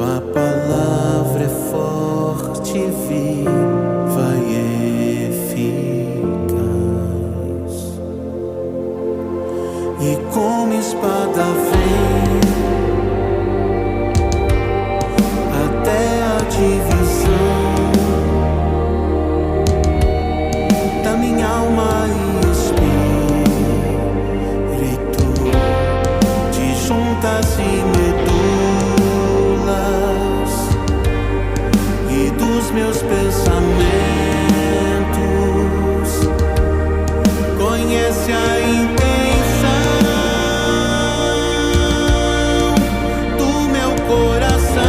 Tua palavra é forte, viva e eficaz, e como espada vem até a divisão da minha alma e espírito, de juntas e medulas e dos meus pensamentos. Conhece a intenção do meu coração.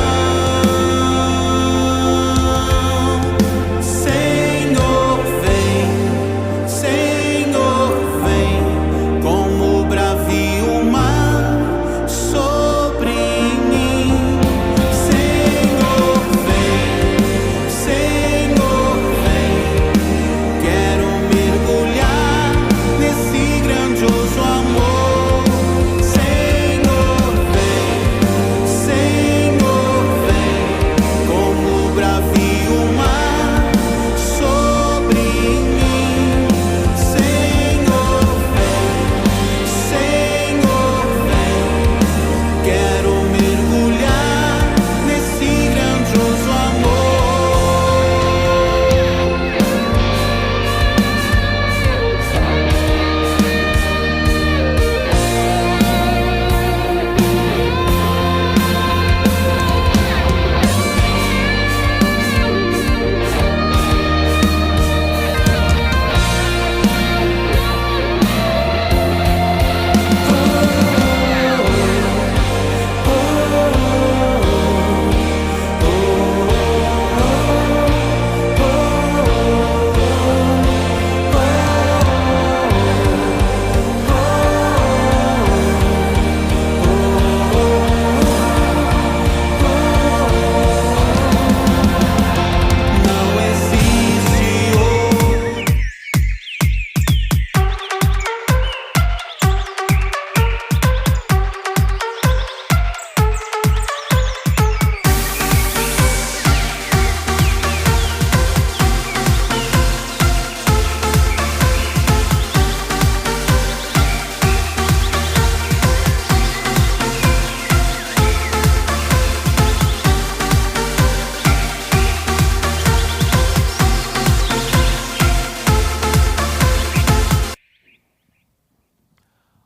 Senhor, vem como o bravio mar sobre mim. Senhor, vem, quero mergulhar nesse grandioso amor. Senhor, vem, como o bravio mar sobre mim. Senhor, vem, quero mergulhar nesse grandioso amor. Não existe outro.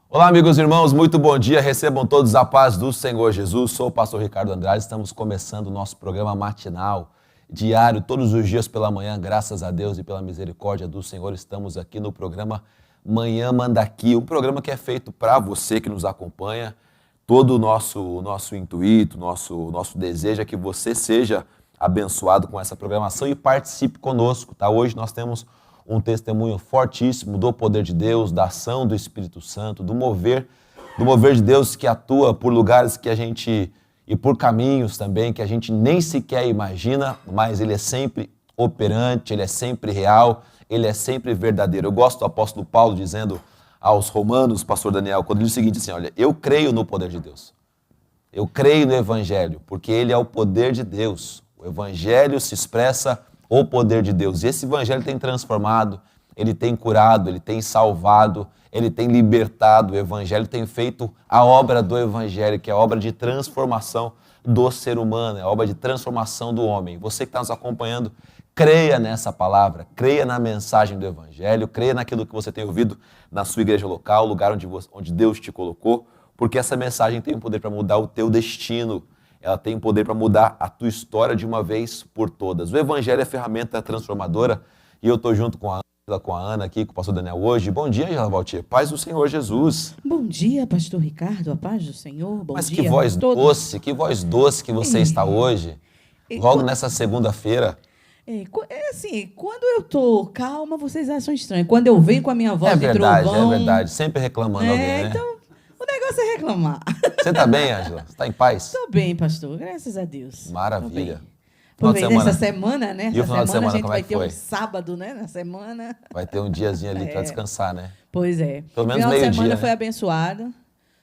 Olá, amigos e irmãos, muito bom dia, recebam todos a paz do Senhor Jesus. Sou o pastor Ricardo Andrade, estamos começando o nosso programa matinal, diário, todos os dias pela manhã, graças a Deus e pela misericórdia do Senhor, estamos aqui no programa Manhã Manda Aqui, um programa que é feito para você que nos acompanha. Todo o nosso intuito, nosso desejo é que você seja abençoado com essa programação e participe conosco, tá? Hoje nós temos um testemunho fortíssimo do poder de Deus, da ação do Espírito Santo, do mover de Deus que atua por lugares que a gente, e por caminhos também que a gente nem sequer imagina, mas ele é sempre operante, ele é sempre real, ele é sempre verdadeiro. Eu gosto do apóstolo Paulo dizendo aos romanos, pastor Daniel, quando ele diz o seguinte assim, olha, eu creio no poder de Deus, eu creio no Evangelho, porque ele é o poder de Deus. O Evangelho se expressa o poder de Deus. E esse Evangelho tem transformado, ele tem curado, ele tem salvado, ele tem libertado. O Evangelho tem feito a obra do Evangelho, que é a obra de transformação do ser humano, é a obra de transformação do homem. Você que está nos acompanhando, creia nessa palavra, creia na mensagem do Evangelho, creia naquilo que você tem ouvido na sua igreja local, lugar onde Deus te colocou, porque essa mensagem tem o poder para mudar o teu destino. Ela tem poder para mudar a tua história de uma vez por todas. O Evangelho é ferramenta transformadora e eu estou junto com a Ana aqui, com o pastor Daniel hoje. Bom dia, Angela Valtier. Paz do Senhor Jesus. Bom dia, pastor Ricardo, a paz do Senhor. Bom Mas dia que voz a todos. doce, que voz doce que você está hoje, logo nessa segunda-feira. Assim, quando eu tô calma, vocês acham estranho. Quando eu venho com a minha voz de trovão... É verdade. Sempre reclamando alguém, né? Então, o negócio é reclamar. Você está bem, Angela? Você está em paz? Estou bem, pastor. Graças a Deus. Maravilha. Aproveitei essa semana, né? E o final de semana, a gente como é vai que ter foi? um sábado, né? Na semana. Vai ter um diazinho ali para descansar, né? Pois é. Pelo menos final de meio-dia, semana né? foi abençoado.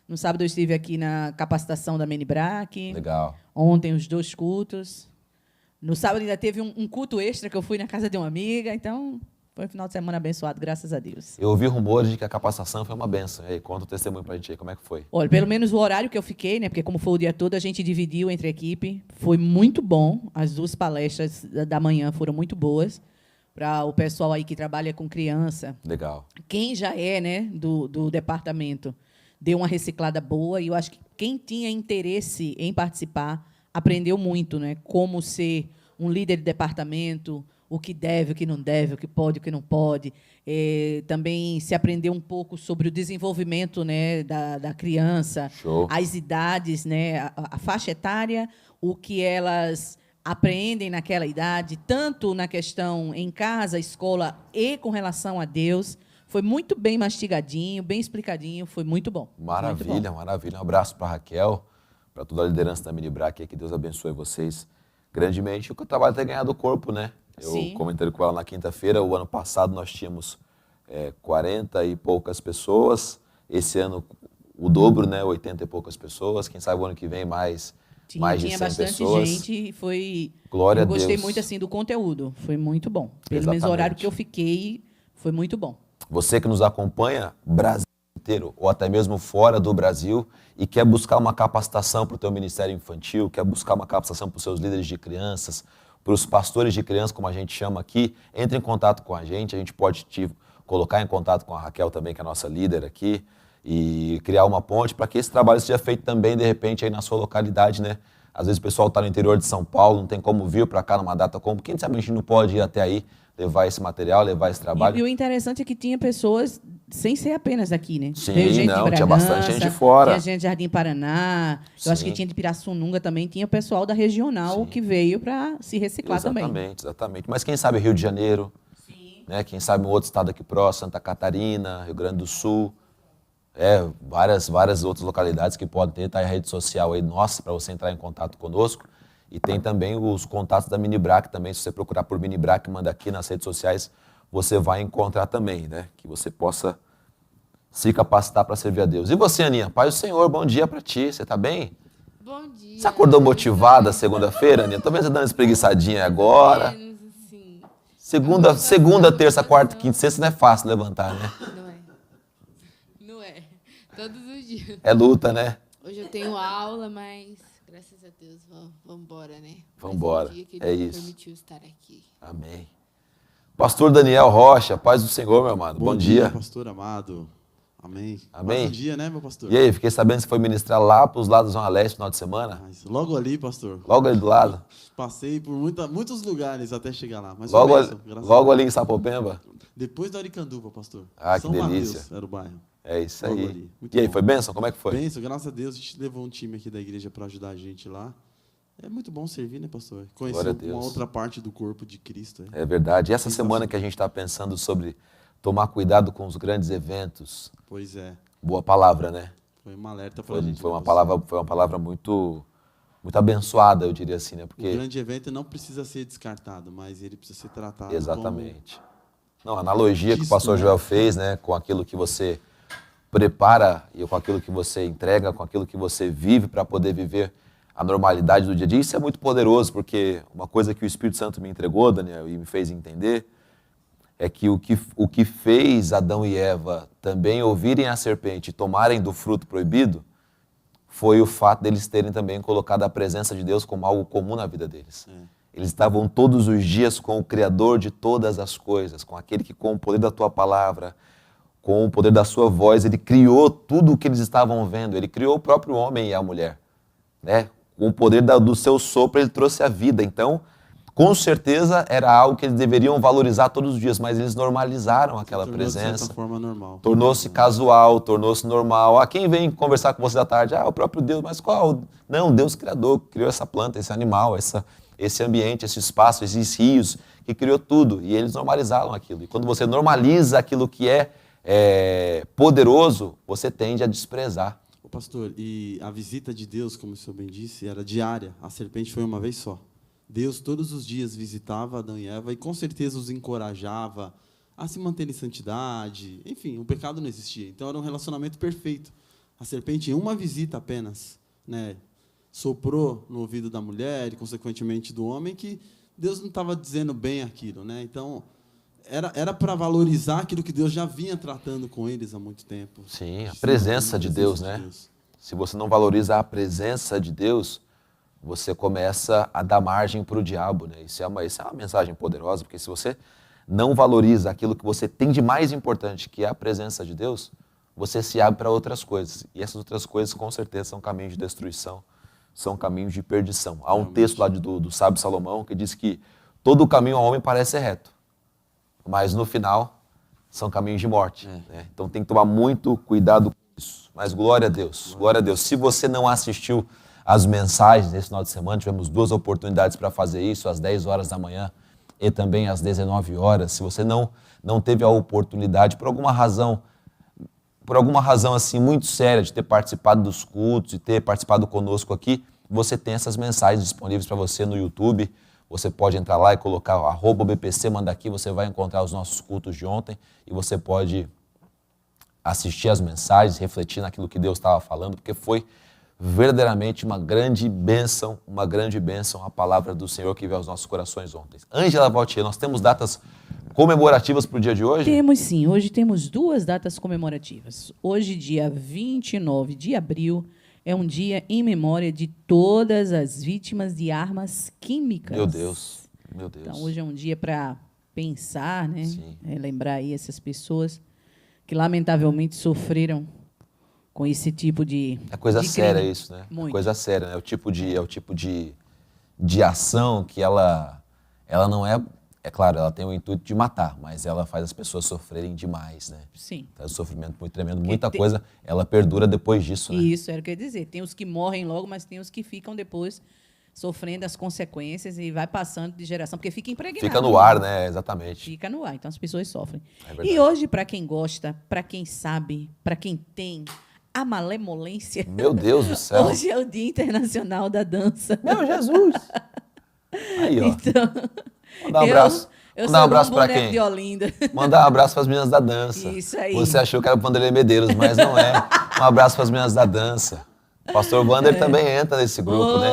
No sábado eu estive aqui na capacitação da Menibrac. Legal. Ontem os 2 cultos. No sábado ainda teve um culto extra que eu fui na casa de uma amiga. Então, foi um final de semana abençoado, graças a Deus. Eu ouvi rumores de que a capacitação foi uma benção. E aí, conta o testemunho pra gente aí, como é que foi? Olha, pelo menos o horário que eu fiquei, né? Porque como foi o dia todo, a gente dividiu entre a equipe. Foi muito bom. As 2 palestras da manhã foram muito boas. Para o pessoal aí que trabalha com criança. Legal. Quem já é, né, do departamento, deu uma reciclada boa. E eu acho que quem tinha interesse em participar aprendeu muito, né? Como ser um líder de departamento, o que deve, o que não deve, o que pode, o que não pode. Também se aprendeu um pouco sobre o desenvolvimento, né, da criança, Show. as idades, né, a faixa etária, o que elas aprendem naquela idade, tanto na questão em casa, escola e com relação a Deus. Foi muito bem mastigadinho, bem explicadinho, foi muito bom. Maravilha, Muito bom. maravilha. Um abraço para Raquel, para toda a liderança da Menibrac, que Deus abençoe vocês grandemente. O trabalho tem ganhado corpo, né? Eu Sim. comentei com ela na quinta-feira, o ano passado nós tínhamos 40 e poucas pessoas, esse ano o dobro, né? 80 e poucas pessoas, quem sabe o ano que vem mais de Tinha 100 bastante pessoas. gente e foi... Glória eu a gostei Deus. muito assim do conteúdo, foi muito bom. Pelo menos o Exatamente. horário que eu fiquei foi muito bom. Você que nos acompanha, Brasil inteiro, ou até mesmo fora do Brasil, e quer buscar uma capacitação para o teu ministério infantil, quer buscar uma capacitação para os seus líderes de crianças, para os pastores de crianças, como a gente chama aqui, entre em contato com a gente pode te colocar em contato com a Raquel também, que é a nossa líder aqui, e criar uma ponte para que esse trabalho seja feito também, de repente, aí na sua localidade, né? Às vezes o pessoal está no interior de São Paulo, não tem como vir para cá numa data como, quem sabe a gente não pode ir até aí, levar esse material, levar esse trabalho. E o interessante é que tinha pessoas sem ser apenas daqui, né? Sim, Veio gente não, de tinha Bragança, bastante gente de fora. Tinha gente de Jardim Paraná, eu acho que Sim. tinha de Pirassununga também, tinha o pessoal da regional Sim. que veio para se reciclar também. Exatamente. Mas quem sabe Rio de Janeiro, né? Quem sabe um outro estado aqui próximo, Santa Catarina, Rio Grande do Sul, várias outras localidades que podem ter, tá aí a rede social aí nossa para você entrar em contato conosco. E tem também os contatos da Menibrac também, se você procurar por Menibrac, manda aqui nas redes sociais, você vai encontrar também, né? Que você possa se capacitar para servir a Deus. E você, Aninha? Paz do Senhor, bom dia para ti, você tá bem? Bom dia. Você acordou motivada segunda-feira, Aninha? Tô vendo você dando espreguiçadinha agora. Menos, assim. Segunda, terça, quarta, quinta, sexta não é fácil levantar, né? Não é. Não é. Todos os dias. É luta, né? Hoje eu tenho aula, mas graças a Deus, vamos embora, né? Vambora, Mais um dia que é Ele isso. permitiu estar aqui. Amém. Pastor Daniel Rocha, paz do Senhor, meu amado. Bom dia. pastor amado. Amém. Amém. Mais um dia, né, meu pastor? E aí, fiquei sabendo que você foi ministrar lá para os lados da Zona Leste no final de semana. Mas logo ali, pastor. Logo ali do lado. Passei por muitos lugares até chegar lá. Mas Logo, foi bênção, graças a logo Deus. ali em Sapopemba. Depois da Aricanduva, pastor. Ah, que São delícia. Mateus era o bairro. É isso Logo aí. ali. Muito E aí, bom. foi bênção? Como é que foi? Bênção, graças a Deus, a gente levou um time aqui da igreja para ajudar a gente lá. É muito bom servir, né, pastor? Glória a Conhecer Deus. uma outra parte do corpo de Cristo. É verdade. E essa Sim, semana pastor. que a gente está pensando sobre tomar cuidado com os grandes eventos. Pois é. Boa palavra, né? Foi uma alerta para Foi, a gente. foi né, uma pastor? palavra muito abençoada, eu diria assim, né? O Porque grande evento não precisa ser descartado, mas ele precisa ser tratado exatamente. Não, a analogia que o Disso, pastor né? Joel fez, né, com aquilo que você prepara e com aquilo que você entrega, com aquilo que você vive para poder viver a normalidade do dia a dia, isso é muito poderoso, porque uma coisa que o Espírito Santo me entregou, Daniel, e me fez entender, é que o que fez Adão e Eva também ouvirem a serpente e tomarem do fruto proibido foi o fato deles terem também colocado a presença de Deus como algo comum na vida deles. Eles estavam todos os dias com o Criador de todas as coisas, com aquele que com o poder da tua palavra, com o poder da sua voz, ele criou tudo o que eles estavam vendo. Ele criou o próprio homem e a mulher, né? Com o poder do seu sopro, ele trouxe a vida. Então, com certeza, era algo que eles deveriam valorizar todos os dias, mas eles normalizaram aquela Tornou, de presença. certa forma, normal. Tornou-se casual, tornou-se normal. Ah, quem vem conversar com você à tarde? Ah, o próprio Deus. Mas qual? Não, Deus Criador, que criou essa planta, esse animal, esse ambiente, esse espaço, esses rios, que criou tudo. E eles normalizaram aquilo. E quando você normaliza aquilo que é poderoso, você tende a desprezar. Ô, pastor, e a visita de Deus, como o senhor bem disse, era diária. A serpente foi uma vez só. Deus todos os dias visitava Adão e Eva e com certeza os encorajava a se manter em santidade. Enfim, o pecado não existia. Então era um relacionamento perfeito. A serpente, em uma visita apenas, né, soprou no ouvido da mulher e, consequentemente, do homem, que Deus não estava dizendo bem aquilo. Né? Então, era para valorizar aquilo que Deus já vinha tratando com eles há muito tempo. Sim, a presença de Deus, né? Se você não valoriza a presença de Deus, você começa a dar margem para o diabo, né? Isso é uma mensagem poderosa, porque se você não valoriza aquilo que você tem de mais importante, que é a presença de Deus, você se abre para outras coisas. E essas outras coisas, com certeza, são caminhos de destruição, são caminhos de perdição. Há um texto lá do sábio Salomão que diz que todo o caminho ao homem parece reto, mas no final são caminhos de morte. Né? Então tem que tomar muito cuidado com isso. Mas glória a Deus, glória a Deus. Se você não assistiu às mensagens nesse final de semana, tivemos 2 oportunidades para fazer isso, às 10 horas da manhã e também às 19 horas. Se você não teve a oportunidade, por alguma razão assim muito séria de ter participado dos cultos, de ter participado conosco aqui, você tem essas mensagens disponíveis para você no YouTube. Você pode entrar lá e colocar @BPC, manda aqui, você vai encontrar os nossos cultos de ontem e você pode assistir as mensagens, refletir naquilo que Deus estava falando, porque foi verdadeiramente uma grande bênção a palavra do Senhor que veio aos nossos corações ontem. Ângela Valtier, nós temos datas comemorativas para o dia de hoje? Temos sim, hoje temos 2 datas comemorativas. Hoje, dia 29 de abril, é um dia em memória de todas as vítimas de armas químicas. Meu Deus. Então, hoje é um dia para pensar, né? Lembrar aí essas pessoas que, lamentavelmente, sofreram com esse tipo de É coisa de séria crime. isso, né? Muito. É coisa séria, né? É o tipo de ação que ela não é... É claro, ela tem o intuito de matar, mas ela faz as pessoas sofrerem demais, né? Sim. Traz um sofrimento muito tremendo. Muita coisa, ela perdura depois disso, né? Isso, era o que eu ia dizer. Tem os que morrem logo, mas tem os que ficam depois sofrendo as consequências e vai passando de geração, porque fica impregnado. Fica no ar, né? Exatamente. Fica no ar, então as pessoas sofrem. É verdade. E hoje, para quem gosta, para quem sabe, para quem tem a malemolência, Meu Deus do céu. hoje é o Dia Internacional da Dança. Meu Jesus. Aí, ó. Então, Mandar um abraço. eu Mandar um sou abraço um pra boneco quem? de Olinda. Mandar um abraço para as meninas da dança. Isso aí. Você achou que era o Vanderlei Medeiros, mas não é. Um abraço para as meninas da dança. O pastor Wander também entra nesse grupo, né?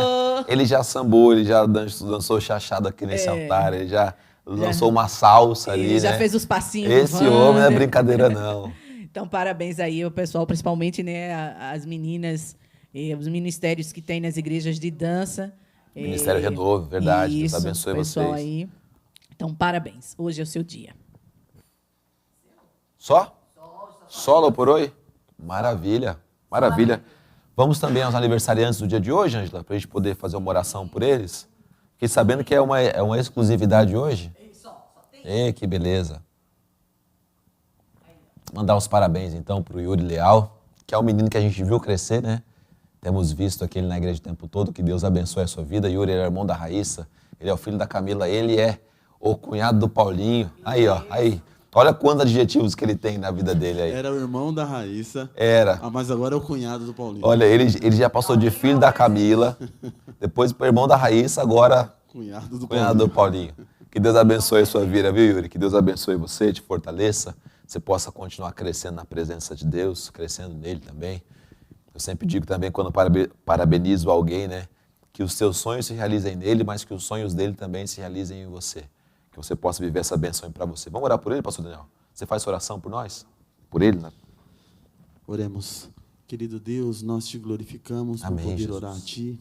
Ele já sambou, ele já dançou chachado aqui nesse altar, ele já lançou uma salsa ali, Ele já né? fez os passinhos do Esse homem não é Wander. brincadeira, não. Então, parabéns aí ao pessoal, principalmente, né, as meninas, os ministérios que tem nas igrejas de dança. Ministério Renovo, verdade. Deus Isso, abençoe pessoal vocês. aí. Então, parabéns. Hoje é o seu dia. Só? Solo por hoje? Maravilha, maravilha. Vamos também aos aniversariantes do dia de hoje, Ângela, para a gente poder fazer uma oração por eles. Fiquei sabendo que é uma exclusividade hoje. Ei, que beleza. Mandar os parabéns, então, para o Yuri Leal, que é um menino que a gente viu crescer, né? Temos visto aqui ele na igreja o tempo todo, que Deus abençoe a sua vida. Yuri é irmão da Raíssa, ele é o filho da Camila, ele é o cunhado do Paulinho. Aí, ó, aí. Olha quantos adjetivos que ele tem na vida dele aí. Era o irmão da Raíssa. Era. Mas agora é o cunhado do Paulinho. Olha, ele já passou de filho da Camila, depois para irmão da Raíssa, agora Cunhado do cunhado do Paulinho. Que Deus abençoe a sua vida, viu, Yuri? Que Deus abençoe você, te fortaleça, você possa continuar crescendo na presença de Deus, crescendo nele também. Eu sempre digo também, quando parabenizo alguém, né, que os seus sonhos se realizem nele, mas que os sonhos dele também se realizem em você. Que você possa viver essa bênção para você. Vamos orar por ele, pastor Daniel? Você faz oração por nós? Por ele, né? Oremos. Querido Deus, nós te glorificamos Amém, por poder Jesus. orar a Ti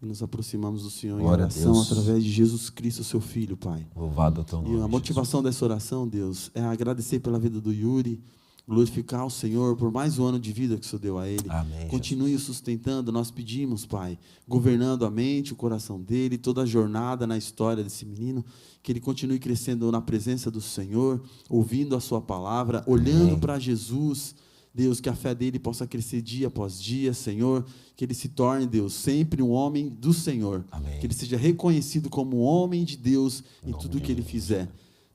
e nos aproximamos do Senhor Glória em a oração Deus. através de Jesus Cristo, seu Filho, Pai. Louvado é o teu nome, E a motivação dessa oração, Deus, é agradecer pela vida do Yuri, glorificar o Senhor por mais um ano de vida que o Senhor deu a ele. Amém, Continue o sustentando, nós pedimos, Pai, governando a mente, o coração dele, toda a jornada na história desse menino, que ele continue crescendo na presença do Senhor, ouvindo a sua palavra, olhando para Jesus. Deus, que a fé dele possa crescer dia após dia, Senhor, que ele se torne, Deus, sempre um homem do Senhor. Amém. Que ele seja reconhecido como um homem de Deus em tudo que ele fizer.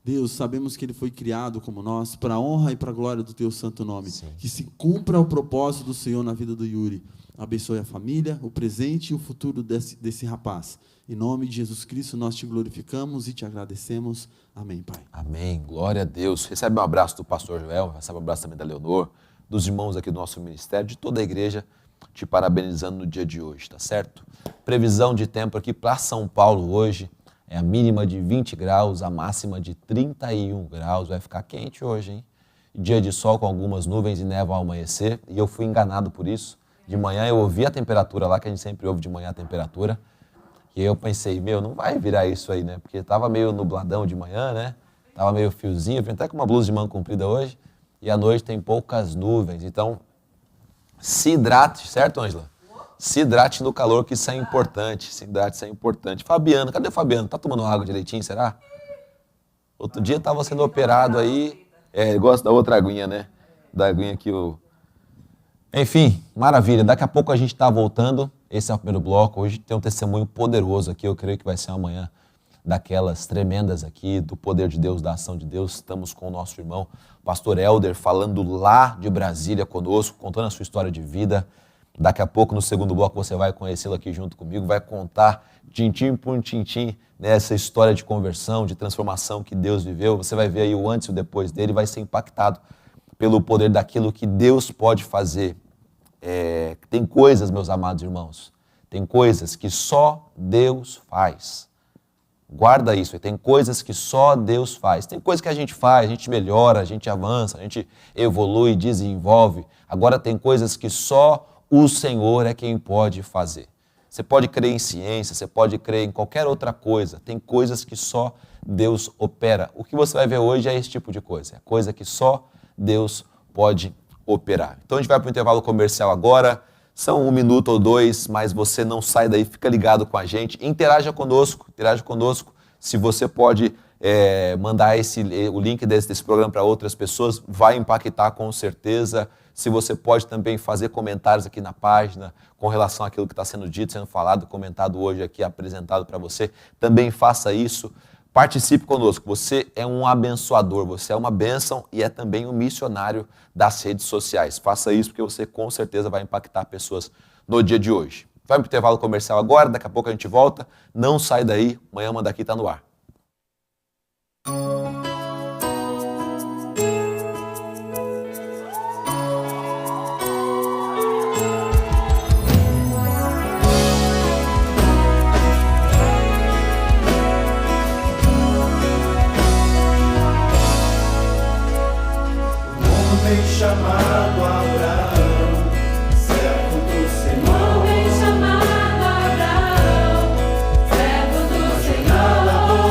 Deus, sabemos que ele foi criado como nós, para a honra e para a glória do teu santo nome. Sim. Que se cumpra o propósito do Senhor na vida do Yuri. Abençoe a família, o presente e o futuro desse rapaz. Em nome de Jesus Cristo, nós te glorificamos e te agradecemos. Amém, Pai. Amém. Glória a Deus. Recebe um abraço do pastor Joel, recebe um abraço também da Leonor, dos irmãos aqui do nosso ministério, de toda a igreja, te parabenizando no dia de hoje, tá certo? Previsão de tempo aqui para São Paulo hoje é a mínima de 20 graus, a máxima de 31 graus, vai ficar quente hoje, hein? Dia de sol com algumas nuvens e névoa ao amanhecer, e eu fui enganado por isso. De manhã eu ouvi a temperatura lá, que a gente sempre ouve de manhã a temperatura, e eu pensei, não vai virar isso aí, né? Porque tava meio nubladão de manhã, né? Tava meio friozinho, eu vim até com uma blusa de manga comprida hoje, e à noite tem poucas nuvens. Então, se hidrate, certo, Ângela? Se hidrate no calor, que isso é importante. Se hidrate, isso é importante. Fabiano, cadê o Fabiano? Tá tomando água direitinho, será? Outro dia tava sendo operado aí. Ele gosta da outra aguinha, né? Da aguinha que o... Enfim, maravilha. Daqui a pouco a gente tá voltando. Esse é o primeiro bloco. Hoje tem um testemunho poderoso aqui. Eu creio que vai ser uma manhã daquelas tremendas aqui, do poder de Deus, da ação de Deus. Estamos com o nosso irmão, pastor Helder, falando lá de Brasília conosco, contando a sua história de vida. Daqui a pouco, no segundo bloco, você vai conhecê-lo aqui junto comigo, vai contar tintim por tintim, né, essa história de conversão, de transformação que Deus viveu. Você vai ver aí o antes e o depois dele, vai ser impactado pelo poder daquilo que Deus pode fazer. Tem coisas, meus amados irmãos, tem coisas que só Deus faz. Guarda isso, tem coisas que só Deus faz. Tem coisas que a gente faz, a gente melhora, a gente avança, a gente evolui, desenvolve. Agora tem coisas que só o Senhor é quem pode fazer. Você pode crer em ciência, você pode crer em qualquer outra coisa. Tem coisas que só Deus opera. O que você vai ver hoje é esse tipo de coisa. É coisa que só Deus pode operar. Então a gente vai para o intervalo comercial agora. São 1 minuto ou 2, mas você não sai daí, fica ligado com a gente. Interaja conosco. Se você pode mandar o link desse programa para outras pessoas, vai impactar com certeza. Se você pode também fazer comentários aqui na página com relação àquilo que está sendo dito, sendo falado, comentado hoje aqui, apresentado para você, também faça isso. Participe conosco, você é um abençoador, você é uma bênção e é também um missionário das redes sociais. Faça isso porque você com certeza vai impactar pessoas no dia de hoje. Vai para o intervalo comercial agora, daqui a pouco a gente volta. Não sai daí, Manhã Manda Aqui está no ar. Chamado Abraão, servo do Senhor. Homem chamado Abraão, servo do Senhor.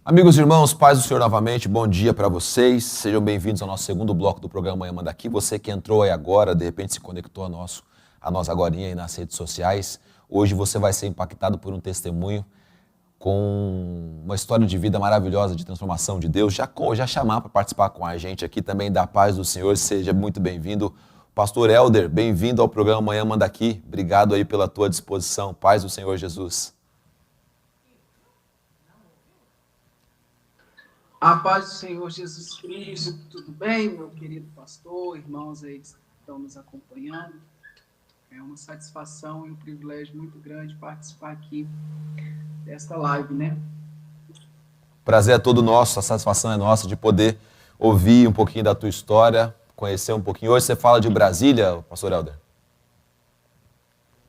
Amigos e irmãos, paz do Senhor novamente, bom dia para vocês. Sejam bem-vindos ao nosso segundo bloco do programa Manhã Manda Aqui. Você que entrou aí agora, de repente se conectou a nós agorinha aí nas redes sociais. Hoje você vai ser impactado por um testemunho com uma história de vida maravilhosa, de transformação de Deus. Já chamar para participar com a gente aqui também da paz do Senhor. Seja muito bem-vindo. Pastor Helder, bem-vindo ao programa Manhã Manda Aqui. Obrigado aí pela tua disposição. Paz do Senhor Jesus. A paz do Senhor Jesus Cristo, tudo bem, meu querido pastor, irmãos aí que estão nos acompanhando? É uma satisfação e um privilégio muito grande participar aqui desta live, né? Prazer é todo nosso, a satisfação é nossa de poder ouvir um pouquinho da tua história, conhecer um pouquinho. Hoje você fala de Brasília, pastor Helder?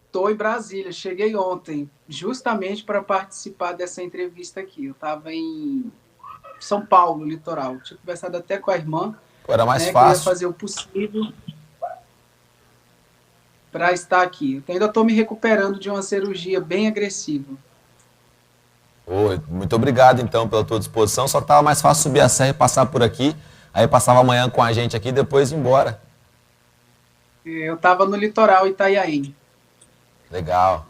Estou em Brasília, cheguei ontem, justamente para participar dessa entrevista aqui. Eu estava em São Paulo, litoral. Tinha conversado até com a irmã. Pô, era mais né, fácil. Queria fazer o possível para estar aqui. Eu ainda estou me recuperando de uma cirurgia bem agressiva. Oi, muito obrigado então pela tua disposição. Só estava mais fácil subir a serra e passar por aqui. Aí passava amanhã com a gente aqui e depois ir embora. Eu estava no litoral Itanhaém. Legal.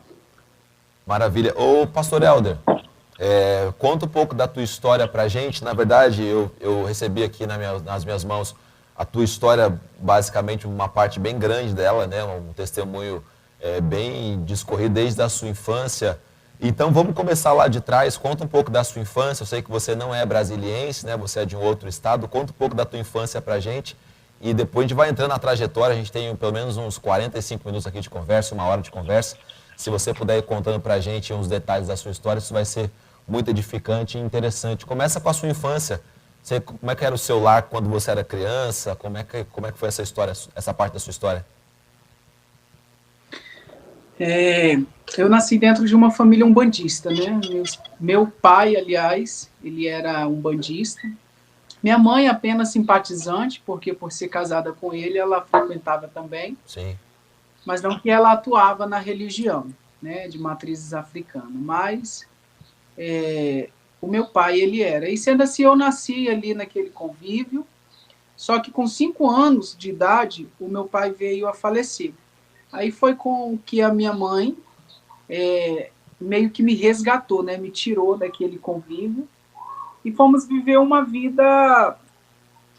Maravilha. Ô, pastor Helder, conta um pouco da tua história pra gente. Na verdade, eu recebi aqui nas minhas mãos a tua história, basicamente uma parte bem grande dela, né? Um testemunho bem discorrido desde a sua infância. Então vamos começar lá de trás. Conta um pouco da sua infância. Eu sei que você não é brasiliense, né? Você é de um outro estado. Conta um pouco da tua infância pra gente. E depois a gente vai entrando na trajetória. A gente tem pelo menos uns 45 minutos aqui de conversa, uma hora de conversa. Se você puder ir contando pra gente uns detalhes da sua história, isso vai ser muito edificante e interessante. Começa com a sua infância. Como é que era o seu lar quando você era criança? Como é que foi essa história, essa parte da sua história? Eu nasci dentro de uma família umbandista, né? Meu pai, aliás, ele era umbandista. Minha mãe apenas simpatizante, porque por ser casada com ele, ela frequentava também. Sim. Mas não que ela atuava na religião, né? De matrizes africanas. Mas o meu pai, ele era. E sendo assim, eu nasci ali naquele convívio. Só que com 5 anos de idade, o meu pai veio a falecer. Aí foi com que a minha mãe meio que me resgatou, né? Me tirou daquele convívio e fomos viver uma vida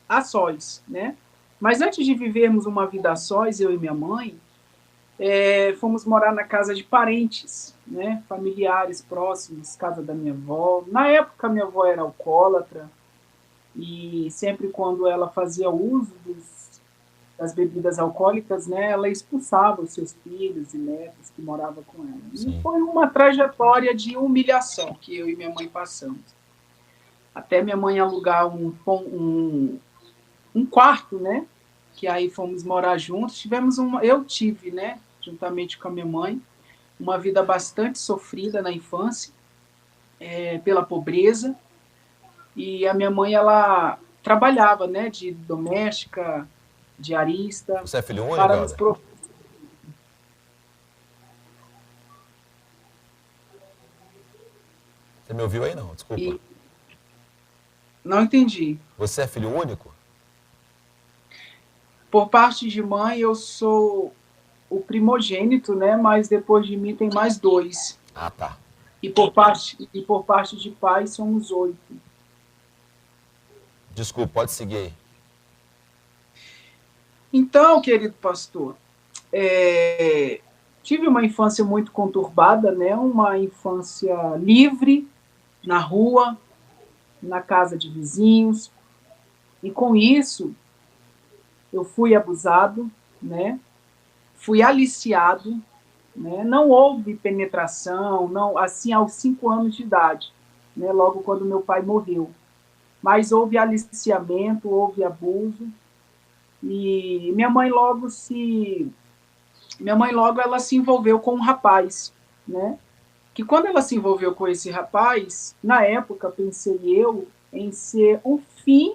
a sós, né? Mas antes de vivermos uma vida a sós, eu e minha mãe, fomos morar na casa de parentes, né? Familiares próximos, casa da minha avó. Na época, minha avó era alcoólatra e sempre quando ela fazia uso das bebidas alcoólicas, né, ela expulsava os seus filhos e netos que moravam com ela. Sim. E foi uma trajetória de humilhação que eu e minha mãe passamos. Até minha mãe alugar um quarto, né, que aí fomos morar juntos. Eu tive, né, juntamente com a minha mãe, uma vida bastante sofrida na infância, pela pobreza. E a minha mãe, ela trabalhava, né, de doméstica, diarista. Você é filho único, para Helder? Você me ouviu aí, não? Desculpa. Não entendi. Você é filho único? Por parte de mãe, eu sou o primogênito, né? Mas depois de mim tem mais 2. Ah, tá. E por parte de pai, somos 8. Desculpa, pode seguir aí. Então, querido pastor, tive uma infância muito conturbada, né? Uma infância livre, na rua, na casa de vizinhos. E com isso, eu fui abusado, né? Fui aliciado, né? Não houve penetração, não, assim, aos 5 anos de idade, né? Logo quando meu pai morreu. Mas houve aliciamento, houve abuso. E minha mãe logo ela se envolveu com um rapaz, né? Que quando ela se envolveu com esse rapaz, na época pensei eu em ser o fim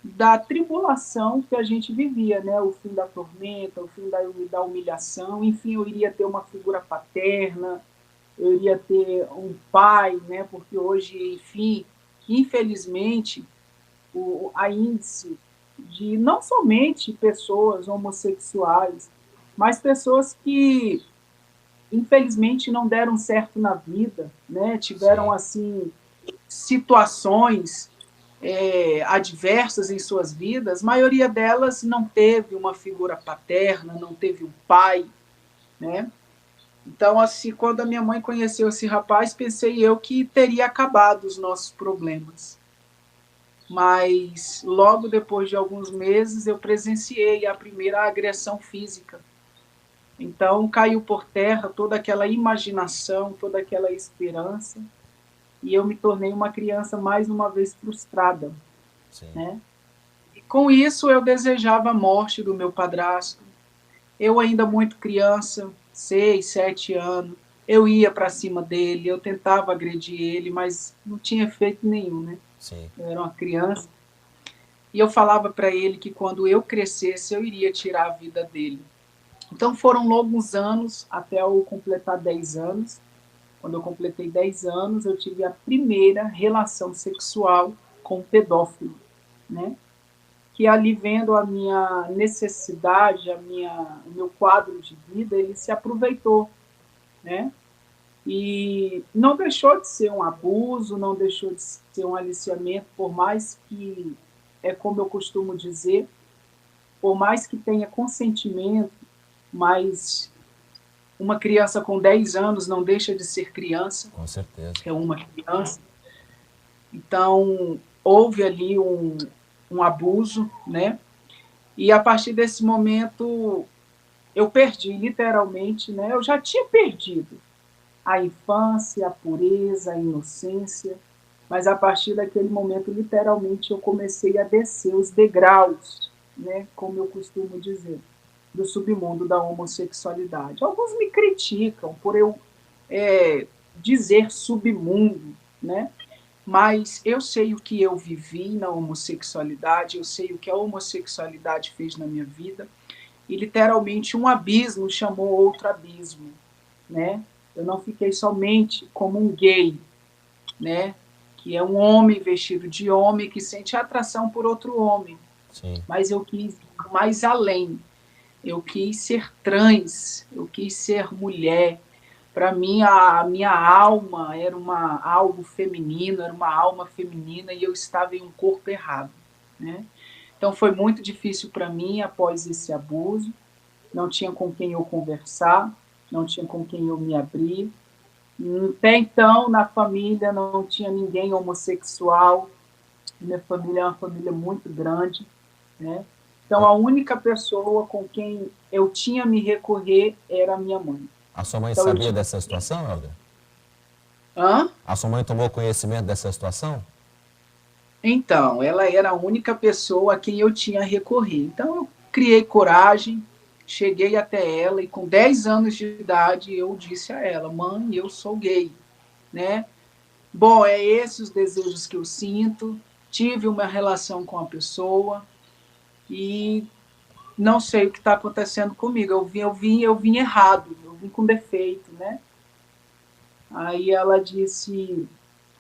da tribulação que a gente vivia, né? O fim da tormenta, o fim da humilhação. Enfim, eu iria ter uma figura paterna, eu iria ter um pai, né? Porque hoje, enfim, infelizmente, a índice de não somente pessoas homossexuais, mas pessoas que, infelizmente, não deram certo na vida, né? Tiveram, assim, situações adversas em suas vidas. A maioria delas não teve uma figura paterna, não teve um pai, né? Então, assim, quando a minha mãe conheceu esse rapaz, pensei eu que teria acabado os nossos problemas. Mas logo depois de alguns meses eu presenciei a primeira agressão física. Então caiu por terra toda aquela imaginação, toda aquela esperança, e eu me tornei uma criança mais uma vez frustrada. Né? E com isso eu desejava a morte do meu padrasto. Eu ainda muito criança, 6, 7 anos, eu ia para cima dele, eu tentava agredir ele, mas não tinha efeito nenhum, né? Sim. Eu era uma criança. E eu falava para ele que quando eu crescesse, eu iria tirar a vida dele. Então foram longos anos, até eu completar 10 anos. Quando eu completei 10 anos, eu tive a primeira relação sexual com um pedófilo, né? Que ali, vendo a minha necessidade, o meu quadro de vida, ele se aproveitou, né? E não deixou de ser um abuso, não deixou de ser um aliciamento, por mais que, como eu costumo dizer, por mais que tenha consentimento, mas uma criança com 10 anos não deixa de ser criança. Com certeza. É uma criança. Então, houve ali um abuso, né? E a partir desse momento, eu perdi, literalmente, né? Eu já tinha perdido a infância, a pureza, a inocência, mas a partir daquele momento, literalmente, eu comecei a descer os degraus, né? Como eu costumo dizer, do submundo da homossexualidade. Alguns me criticam por eu dizer submundo, né? Mas eu sei o que eu vivi na homossexualidade, eu sei o que a homossexualidade fez na minha vida, e literalmente um abismo chamou outro abismo, né? Eu não fiquei somente como um gay, né? Que é um homem vestido de homem que sente atração por outro homem. Sim. Mas eu quis ir mais além. Eu quis ser trans, eu quis ser mulher. Para mim, a minha alma era algo feminino, era uma alma feminina, e eu estava em um corpo errado, né? Então foi muito difícil para mim após esse abuso. Não tinha com quem eu conversar, não tinha com quem eu me abrir. Até então, na família, não tinha ninguém homossexual. Minha família é uma família muito grande, né? Então, a única pessoa com quem eu tinha me recorrer era a minha mãe. A sua mãe Então, sabia dessa situação, Helder? Hã? A sua mãe tomou conhecimento dessa situação? Então, ela era a única pessoa a quem eu tinha a recorrer. Então, eu criei coragem, cheguei até ela, e com 10 anos de idade eu disse a ela: mãe, eu sou gay, né? Bom, é esses os desejos que eu sinto, tive uma relação com a pessoa e não sei o que está acontecendo comigo. Eu vim errado, eu vim com defeito, né? Aí ela disse,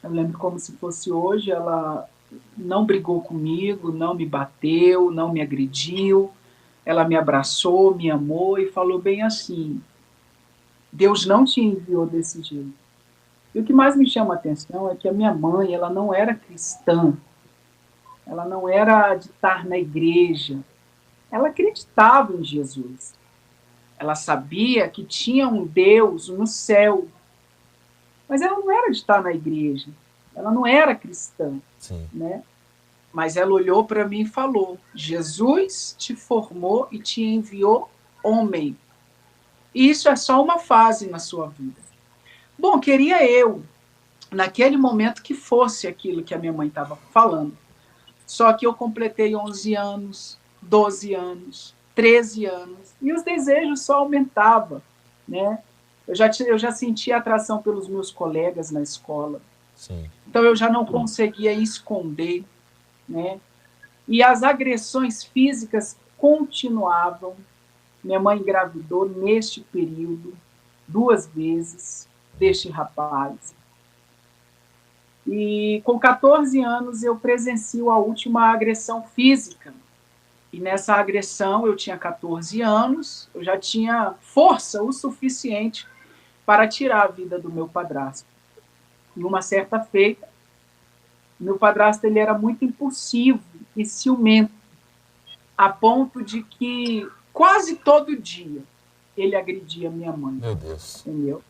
eu lembro como se fosse hoje, ela não brigou comigo, não me bateu, não me agrediu, ela me abraçou, me amou e falou bem assim: Deus não te enviou desse jeito. E o que mais me chama a atenção é que a minha mãe, ela não era cristã, ela não era de estar na igreja, ela acreditava em Jesus. Ela sabia que tinha um Deus no céu, mas ela não era de estar na igreja, ela não era cristã. Sim. Né? Mas ela olhou para mim e falou: Jesus te formou e te enviou homem. E isso é só uma fase na sua vida. Bom, queria eu, naquele momento, que fosse aquilo que a minha mãe estava falando. Só que eu completei 11 anos, 12 anos, 13 anos, e os desejos só aumentavam, né? Eu já sentia atração pelos meus colegas na escola. Sim. Então eu já não conseguia esconder, né? E as agressões físicas continuavam. Minha mãe engravidou neste período 2 vezes deste rapaz. E com 14 anos eu presencio a última agressão física. E nessa agressão eu tinha 14 anos, eu já tinha força o suficiente para tirar a vida do meu padrasto. E uma certa feita, meu padrasto ele era muito impulsivo e ciumento, a ponto de que quase todo dia ele agredia minha mãe. Meu Deus. Entendeu?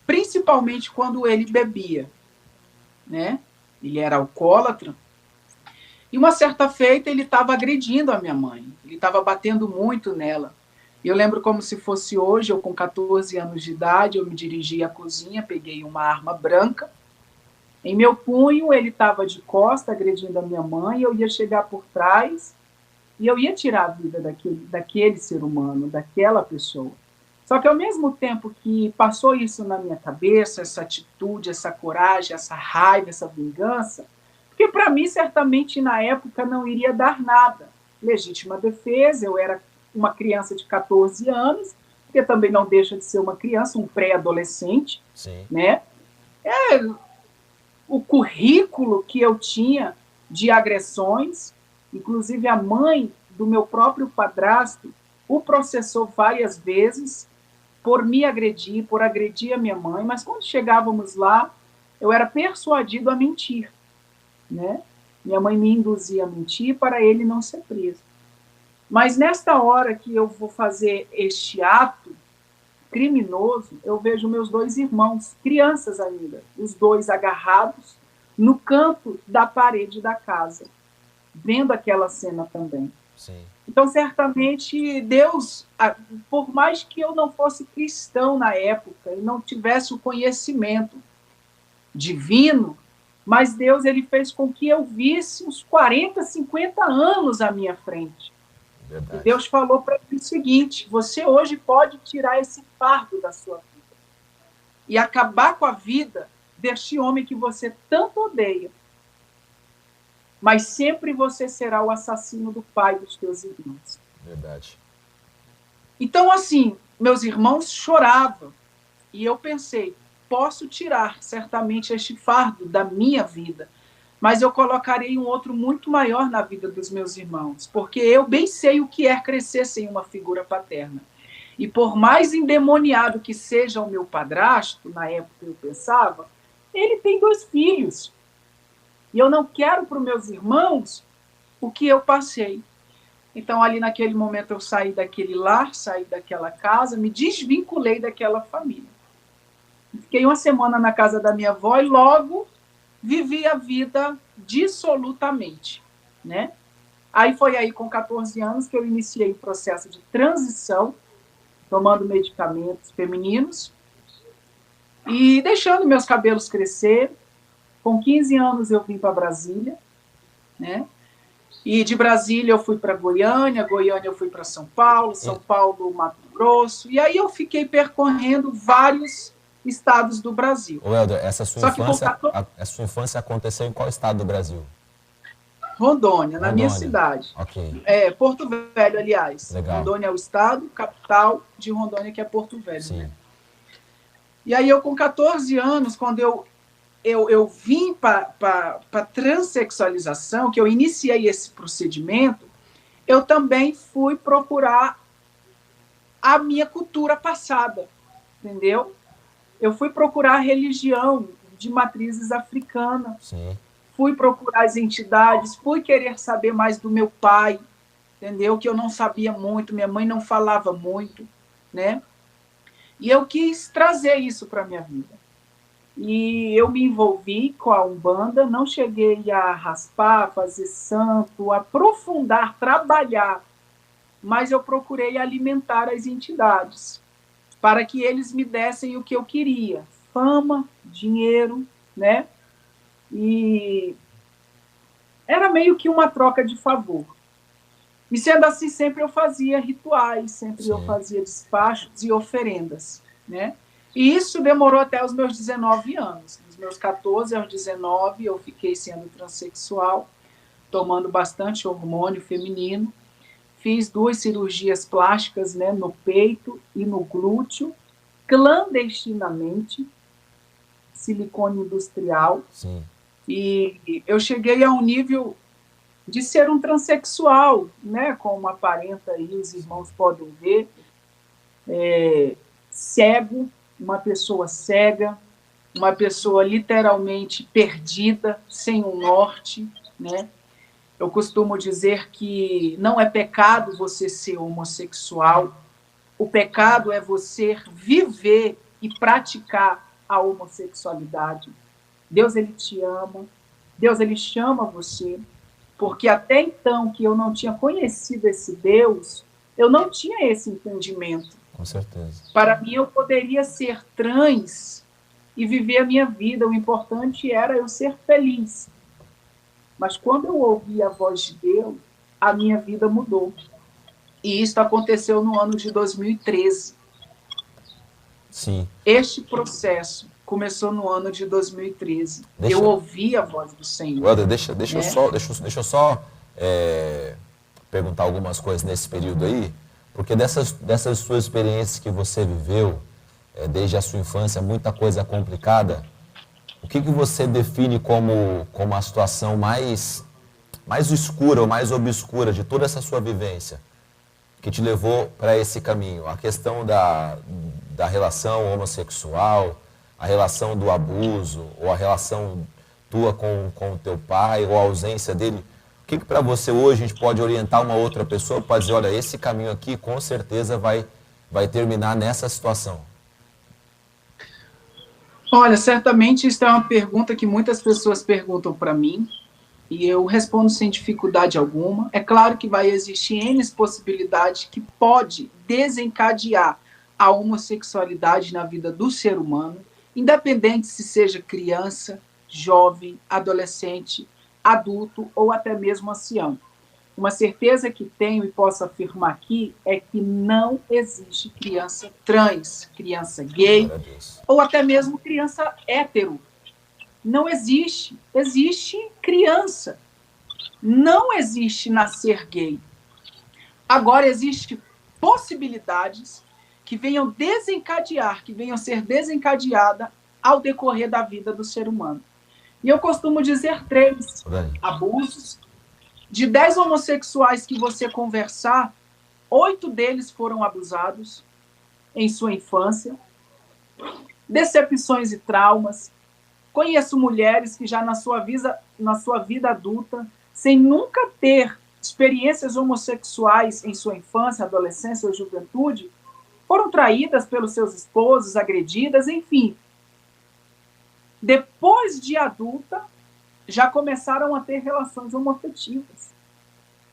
Principalmente quando ele bebia, né? Ele era alcoólatra. E uma certa feita ele estava agredindo a minha mãe. Ele estava batendo muito nela. Eu lembro como se fosse hoje, eu com 14 anos de idade, eu me dirigi à cozinha, peguei uma arma branca. Em meu punho, ele estava de costa, agredindo a minha mãe, eu ia chegar por trás e eu ia tirar a vida daquele ser humano, daquela pessoa. Só que ao mesmo tempo que passou isso na minha cabeça, essa atitude, essa coragem, essa raiva, essa vingança, porque para mim, certamente, na época, não iria dar nada. Legítima defesa, eu era uma criança de 14 anos, porque também não deixa de ser uma criança, um pré-adolescente, né? O currículo que eu tinha de agressões, inclusive a mãe do meu próprio padrasto o processou várias vezes por me agredir, por agredir a minha mãe, mas quando chegávamos lá, eu era persuadido a mentir, né? Minha mãe me induzia a mentir para ele não ser preso. Mas nesta hora que eu vou fazer este ato criminoso, eu vejo meus dois irmãos, crianças ainda, os dois agarrados no canto da parede da casa, vendo aquela cena também. Sim. Então, certamente, Deus, por mais que eu não fosse cristão na época e não tivesse o conhecimento divino, mas Deus ele fez com que eu visse uns 40, 50 anos à minha frente. Verdade. E Deus falou para mim o seguinte: você hoje pode tirar esse fardo da sua vida e acabar com a vida deste homem que você tanto odeia, mas sempre você será o assassino do pai dos teus irmãos. Verdade. Então, assim, meus irmãos choravam e eu pensei, posso tirar certamente este fardo da minha vida, mas eu colocarei um outro muito maior na vida dos meus irmãos, porque eu bem sei o que é crescer sem uma figura paterna. E por mais endemoniado que seja o meu padrasto, na época eu pensava, ele tem 2 filhos. E eu não quero para os meus irmãos o que eu passei. Então, ali naquele momento, eu saí daquele lar, saí daquela casa, me desvinculei daquela família. Fiquei uma semana na casa da minha avó e logo vivi a vida dissolutamente, né? Aí foi aí com 14 anos que eu iniciei o processo de transição, tomando medicamentos femininos e deixando meus cabelos crescer. Com 15 anos eu vim para Brasília, né? E de Brasília eu fui para Goiânia, Goiânia eu fui para São Paulo, São Paulo, Mato Grosso, e aí eu fiquei percorrendo vários estados do Brasil. Ô, Helder, essa sua infância aconteceu em qual estado do Brasil? Rondônia, na minha cidade. Ok. Porto Velho, aliás. Legal. Rondônia é o estado, capital de Rondônia, que é Porto Velho. Sim. Né? E aí eu, com 14 anos, quando eu vim para a transexualização, que eu iniciei esse procedimento, eu também fui procurar a minha cultura passada, entendeu? Eu fui procurar a religião de matrizes africanas. Sim. Fui procurar as entidades, fui querer saber mais do meu pai, entendeu? Que eu não sabia muito, minha mãe não falava muito, né? E eu quis trazer isso para a minha vida. E eu me envolvi com a Umbanda, não cheguei a raspar, fazer santo, aprofundar, trabalhar, mas eu procurei alimentar as entidades para que eles me dessem o que eu queria, fama, dinheiro, né? E era meio que uma troca de favor. E sendo assim, sempre eu fazia rituais, sempre eu fazia despachos e oferendas, né? E isso demorou até os meus 19 anos. Dos meus 14 aos 19, eu fiquei sendo transexual, tomando bastante hormônio feminino. Fiz 2 cirurgias plásticas, né, no peito e no glúteo, clandestinamente, silicone industrial. Sim. E eu cheguei a um nível de ser um transexual, né, como aparenta aí, os irmãos podem ver, cego, uma pessoa cega, uma pessoa literalmente perdida, sem um norte, né? Eu costumo dizer que não é pecado você ser homossexual, o pecado é você viver e praticar a homossexualidade. Deus, ele te ama, Deus, ele chama você, porque até então que eu não tinha conhecido esse Deus, eu não tinha esse entendimento. Com certeza. Para mim, eu poderia ser trans e viver a minha vida, o importante era eu ser feliz. Mas quando eu ouvi a voz de Deus, a minha vida mudou. E isso aconteceu no ano de 2013. Sim. Este processo começou no ano de 2013. Eu ouvi a voz do Senhor. Helder, deixa eu só perguntar algumas coisas nesse período aí, porque dessas suas experiências que você viveu, desde a sua infância, muita coisa complicada, o que você define como a situação mais escura ou mais obscura de toda essa sua vivência que te levou para esse caminho? A questão da relação homossexual, a relação do abuso, ou a relação tua com o teu pai, ou a ausência dele. O que para você hoje a gente pode orientar uma outra pessoa para dizer, olha, esse caminho aqui com certeza vai terminar nessa situação? Olha, certamente isso é uma pergunta que muitas pessoas perguntam para mim, e eu respondo sem dificuldade alguma. É claro que vai existir N possibilidades que pode desencadear a homossexualidade na vida do ser humano, independente se seja criança, jovem, adolescente, adulto ou até mesmo ancião. Uma certeza que tenho e posso afirmar aqui é que não existe criança trans, criança gay ou até mesmo criança hétero. Não existe. Existe criança. Não existe nascer gay. Agora, existem possibilidades que venham desencadear, que venham ser desencadeadas ao decorrer da vida do ser humano. E eu costumo dizer 3 abusos. De 10 homossexuais que você conversar, 8 deles foram abusados em sua infância. Decepções e traumas. Conheço mulheres que já na sua vida adulta, sem nunca ter experiências homossexuais em sua infância, adolescência ou juventude, foram traídas pelos seus esposos, agredidas, enfim. Depois de adulta, já começaram a ter relações homoafetivas,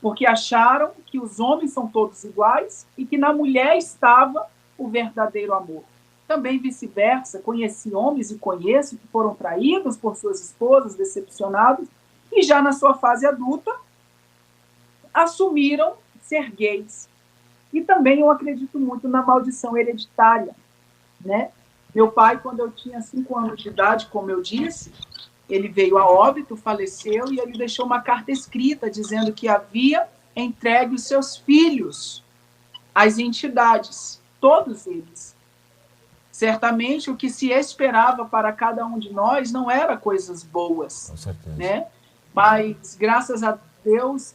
porque acharam que os homens são todos iguais e que na mulher estava o verdadeiro amor. Também vice-versa, conheci homens e conheço que foram traídos por suas esposas, decepcionados, e já na sua fase adulta, assumiram ser gays. E também eu acredito muito na maldição hereditária, né? Meu pai, quando eu tinha 5 anos de idade, como eu disse, ele veio a óbito, faleceu, e ele deixou uma carta escrita dizendo que havia entregue os seus filhos às entidades, todos eles. Certamente o que se esperava para cada um de nós não era coisas boas, Com certeza. né? Mas, graças a Deus,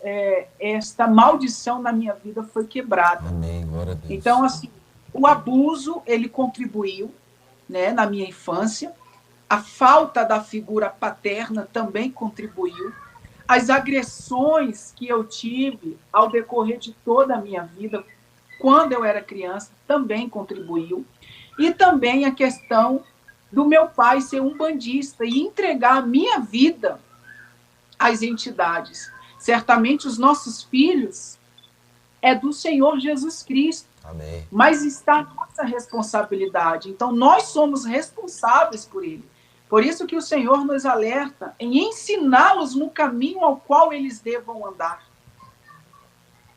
esta maldição na minha vida foi quebrada. Amém, glória a Deus. Então, assim, o abuso, ele contribuiu, né, na minha infância. A falta da figura paterna também contribuiu. As agressões que eu tive ao decorrer de toda a minha vida, quando eu era criança, também contribuiu. E também a questão do meu pai ser um bandista e entregar a minha vida às entidades. Certamente os nossos filhos é do Senhor Jesus Cristo. Amém. Mas está a nossa responsabilidade. Então, nós somos responsáveis por ele. Por isso que o Senhor nos alerta em ensiná-los no caminho ao qual eles devam andar.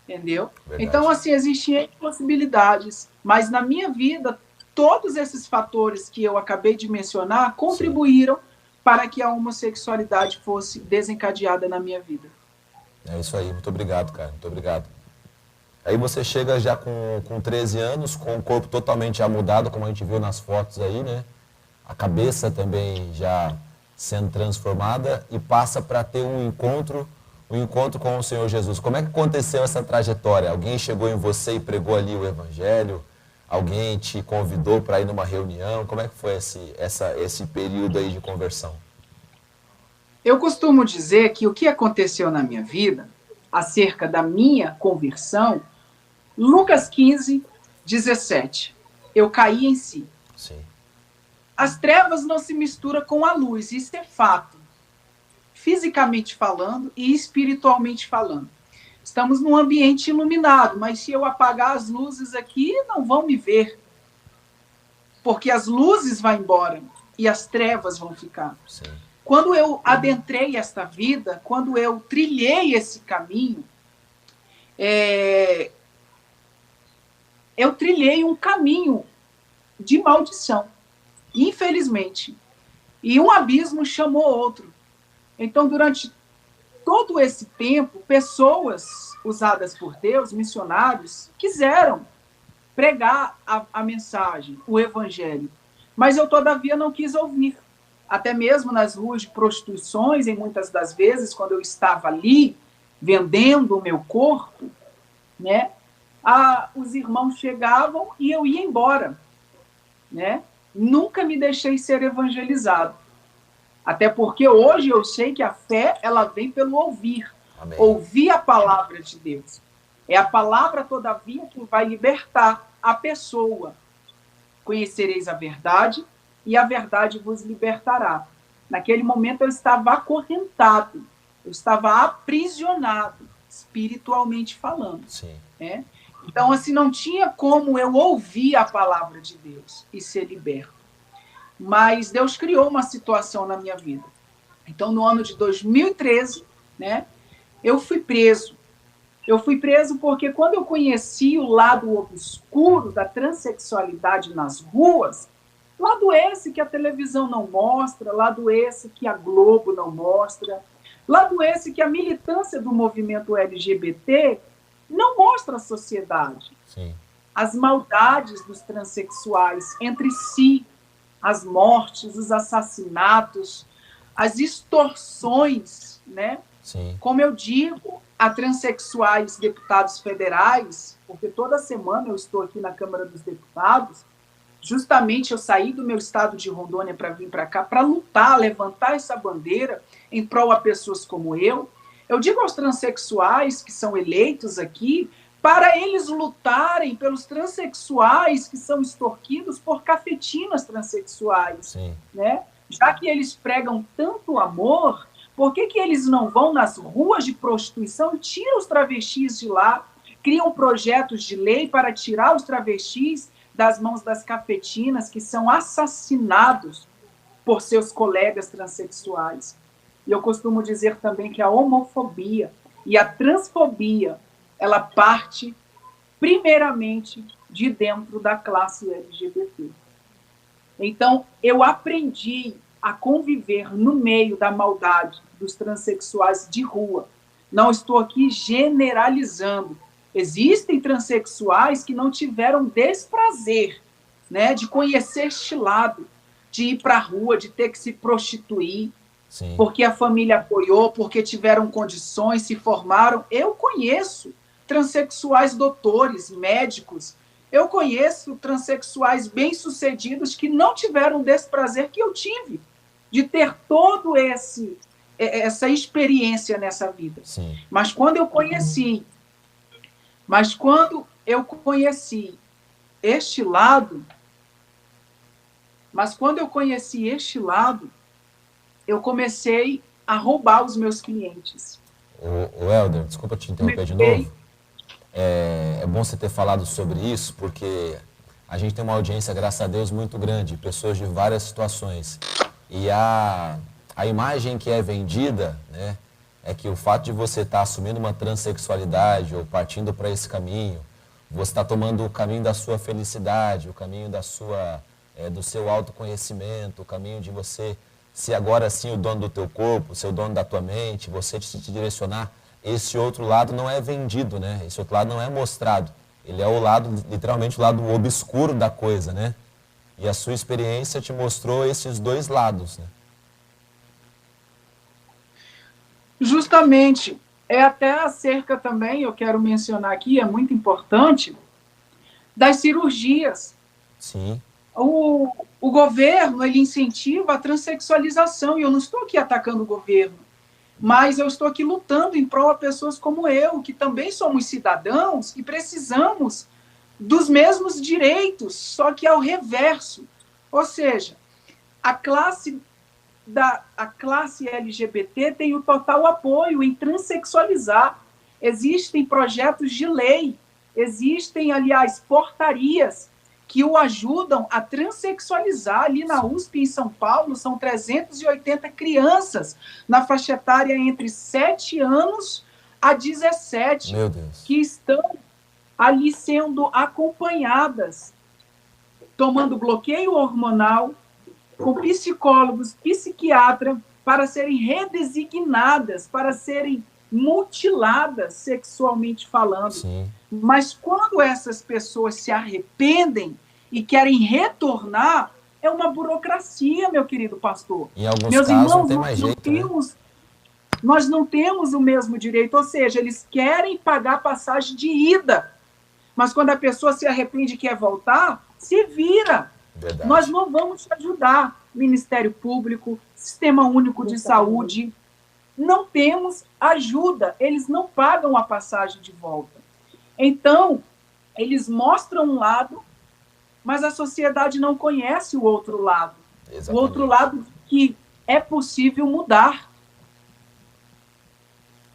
Entendeu? Verdade. Então, assim, existem possibilidades. Mas na minha vida, todos esses fatores que eu acabei de mencionar contribuíram para que a homossexualidade fosse desencadeada na minha vida. É isso aí, muito obrigado, cara, muito obrigado. Aí você chega já com 13 anos, com o corpo totalmente já mudado, como a gente viu nas fotos aí, né? A cabeça também já sendo transformada e passa para ter um encontro com o Senhor Jesus. Como é que aconteceu essa trajetória? Alguém chegou em você e pregou ali o Evangelho? Alguém te convidou para ir numa reunião? Como é que foi esse período aí de conversão? Eu costumo dizer que o que aconteceu na minha vida, acerca da minha conversão, Lucas 15, 17. Eu caí em si. Sim. As trevas não se misturam com a luz, isso é fato. Fisicamente falando e espiritualmente falando. Estamos num ambiente iluminado, mas se eu apagar as luzes aqui, não vão me ver. Porque as luzes vão embora e as trevas vão ficar. Sim. Quando eu adentrei esta vida, quando eu trilhei esse caminho, eu trilhei um caminho de maldição, infelizmente. E um abismo chamou outro. Então, durante todo esse tempo, pessoas usadas por Deus, missionários, quiseram pregar a mensagem, o evangelho. Mas eu, todavia, não quis ouvir. Até mesmo nas ruas de prostituições, em muitas das vezes, quando eu estava ali, vendendo o meu corpo, né, os irmãos chegavam e eu ia embora. Né? Nunca me deixei ser evangelizado. Até porque hoje eu sei que a fé, ela vem pelo ouvir. Amém. Ouvir a palavra de Deus. É a palavra, todavia, que vai libertar a pessoa. Conhecereis a verdade, e a verdade vos libertará. Naquele momento eu estava acorrentado, eu estava aprisionado, espiritualmente falando. Sim. Né? Então, assim, não tinha como eu ouvir a palavra de Deus e ser liberto. Mas Deus criou uma situação na minha vida. Então, no ano de 2013, né, eu fui preso. Eu fui preso porque quando eu conheci o lado obscuro da transexualidade nas ruas, lado esse que a televisão não mostra, lado esse que a Globo não mostra, lado esse que a militância do movimento LGBT não mostra à sociedade. Sim. As maldades dos transexuais entre si, as mortes, os assassinatos, as extorsões, né? Sim. Como eu digo a transexuais deputados federais, porque toda semana eu estou aqui na Câmara dos Deputados, justamente eu saí do meu estado de Rondônia para vir para cá, para lutar, levantar essa bandeira em prol a pessoas como eu. Eu digo aos transexuais que são eleitos aqui, para eles lutarem pelos transexuais que são extorquidos por cafetinas transexuais. Sim. Né? Já que eles pregam tanto amor, por que eles não vão nas ruas de prostituição e tiram os travestis de lá, criam projetos de lei para tirar os travestis das mãos das cafetinas que são assassinados por seus colegas transexuais? E eu costumo dizer também que a homofobia e a transfobia, ela parte primeiramente de dentro da classe LGBT. Então, eu aprendi a conviver no meio da maldade dos transexuais de rua. Não estou aqui generalizando. Existem transexuais que não tiveram desprazer, né, de conhecer este lado, de ir para a rua, de ter que se prostituir, Sim. porque a família apoiou, porque tiveram condições, se formaram. Eu conheço transexuais doutores, médicos. Eu conheço transexuais bem-sucedidos que não tiveram o desprazer que eu tive, de ter todo essa experiência nessa vida. Sim. Mas quando eu conheci este lado, eu comecei a roubar os meus clientes. O Helder, desculpa te interromper de novo. É bom você ter falado sobre isso, porque a gente tem uma audiência, graças a Deus, muito grande, pessoas de várias situações. E a imagem que é vendida, né, é que o fato de você estar assumindo uma transexualidade ou partindo para esse caminho, você está tomando o caminho da sua felicidade, o caminho do seu autoconhecimento, o caminho de você ser agora sim o dono do teu corpo, ser o dono da tua mente, você te direcionar. Esse outro lado não é vendido, né? Esse outro lado não é mostrado. Ele é o lado, literalmente, o lado obscuro da coisa, né? E a sua experiência te mostrou esses dois lados, né? Justamente, é até acerca também, eu quero mencionar aqui, é muito importante, das cirurgias. Sim. O governo, ele incentiva a transexualização, e eu não estou aqui atacando o governo, mas eu estou aqui lutando em prol de pessoas como eu, que também somos cidadãos e precisamos dos mesmos direitos, só que ao reverso. Ou seja, a classe LGBT tem o total apoio em transexualizar. Existem projetos de lei, existem, aliás, portarias que o ajudam a transexualizar. Ali na USP, em São Paulo, são 380 crianças na faixa etária entre 7 anos a 17, Meu Deus, que estão ali sendo acompanhadas, tomando bloqueio hormonal, com psicólogos, psiquiatra, para serem redesignadas, para serem mutiladas sexualmente falando. sim. Mas quando essas pessoas se arrependem e querem retornar, é uma burocracia, meu querido pastor. Em alguns Meus casos irmãos, não tem mais jeito, né? nós não temos o mesmo direito, ou seja, eles querem pagar passagem de ida, mas quando a pessoa se arrepende e quer voltar, se vira. Verdade. Nós não vamos te ajudar, Ministério Público, Sistema Único de Saúde. Não temos ajuda, eles não pagam a passagem de volta. Então, eles mostram um lado, mas a sociedade não conhece o outro lado. Exatamente. O outro lado que é possível mudar.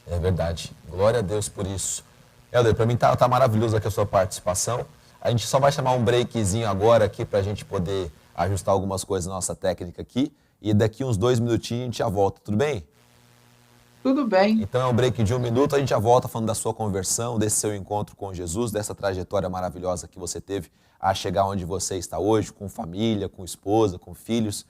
É verdade. Glória a Deus por isso. Helder, para mim tá maravilhoso aqui a sua participação. A gente só vai chamar um breakzinho agora aqui para a gente poder ajustar algumas coisas na nossa técnica aqui. E daqui uns 2 minutinhos a gente já volta, tudo bem? Tudo bem. Então é um break de 1 minuto, a gente já volta falando da sua conversão, desse seu encontro com Jesus, dessa trajetória maravilhosa que você teve a chegar onde você está hoje, com família, com esposa, com filhos,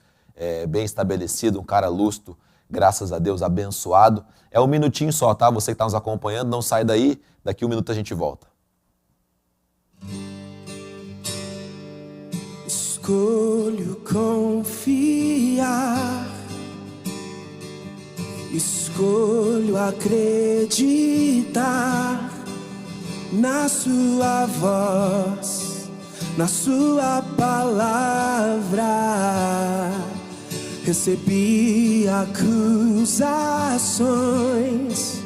bem estabelecido, um cara lúcido, graças a Deus, abençoado. É 1 minutinho só, tá? Você que está nos acompanhando, não sai daí, daqui 1 minuto a gente volta. Escolho confiar, escolho acreditar na sua voz, na sua palavra. Recebi acusações,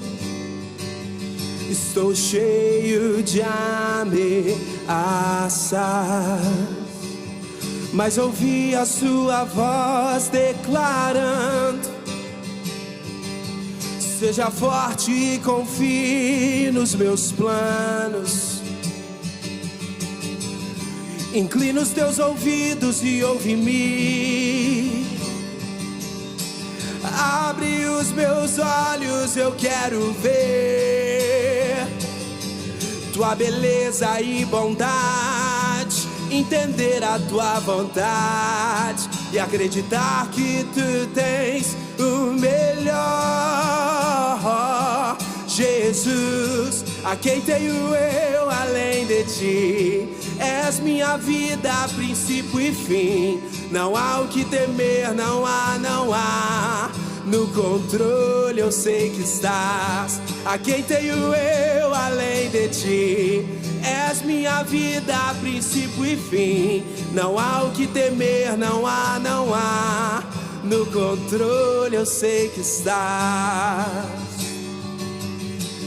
estou cheio de ameaças, mas ouvi a sua voz declarando: seja forte e confie nos meus planos. Inclina os teus ouvidos e ouve-me. Abre os meus olhos, eu quero ver tua beleza e bondade, entender a tua vontade e acreditar que tu tens o melhor. Jesus, a quem tenho eu além de ti? És minha vida, princípio e fim. Não há o que temer, não há. No controle eu sei que estás. A quem tenho eu além de ti? És minha vida, princípio e fim. Não há o que temer, não há. No controle eu sei que estás.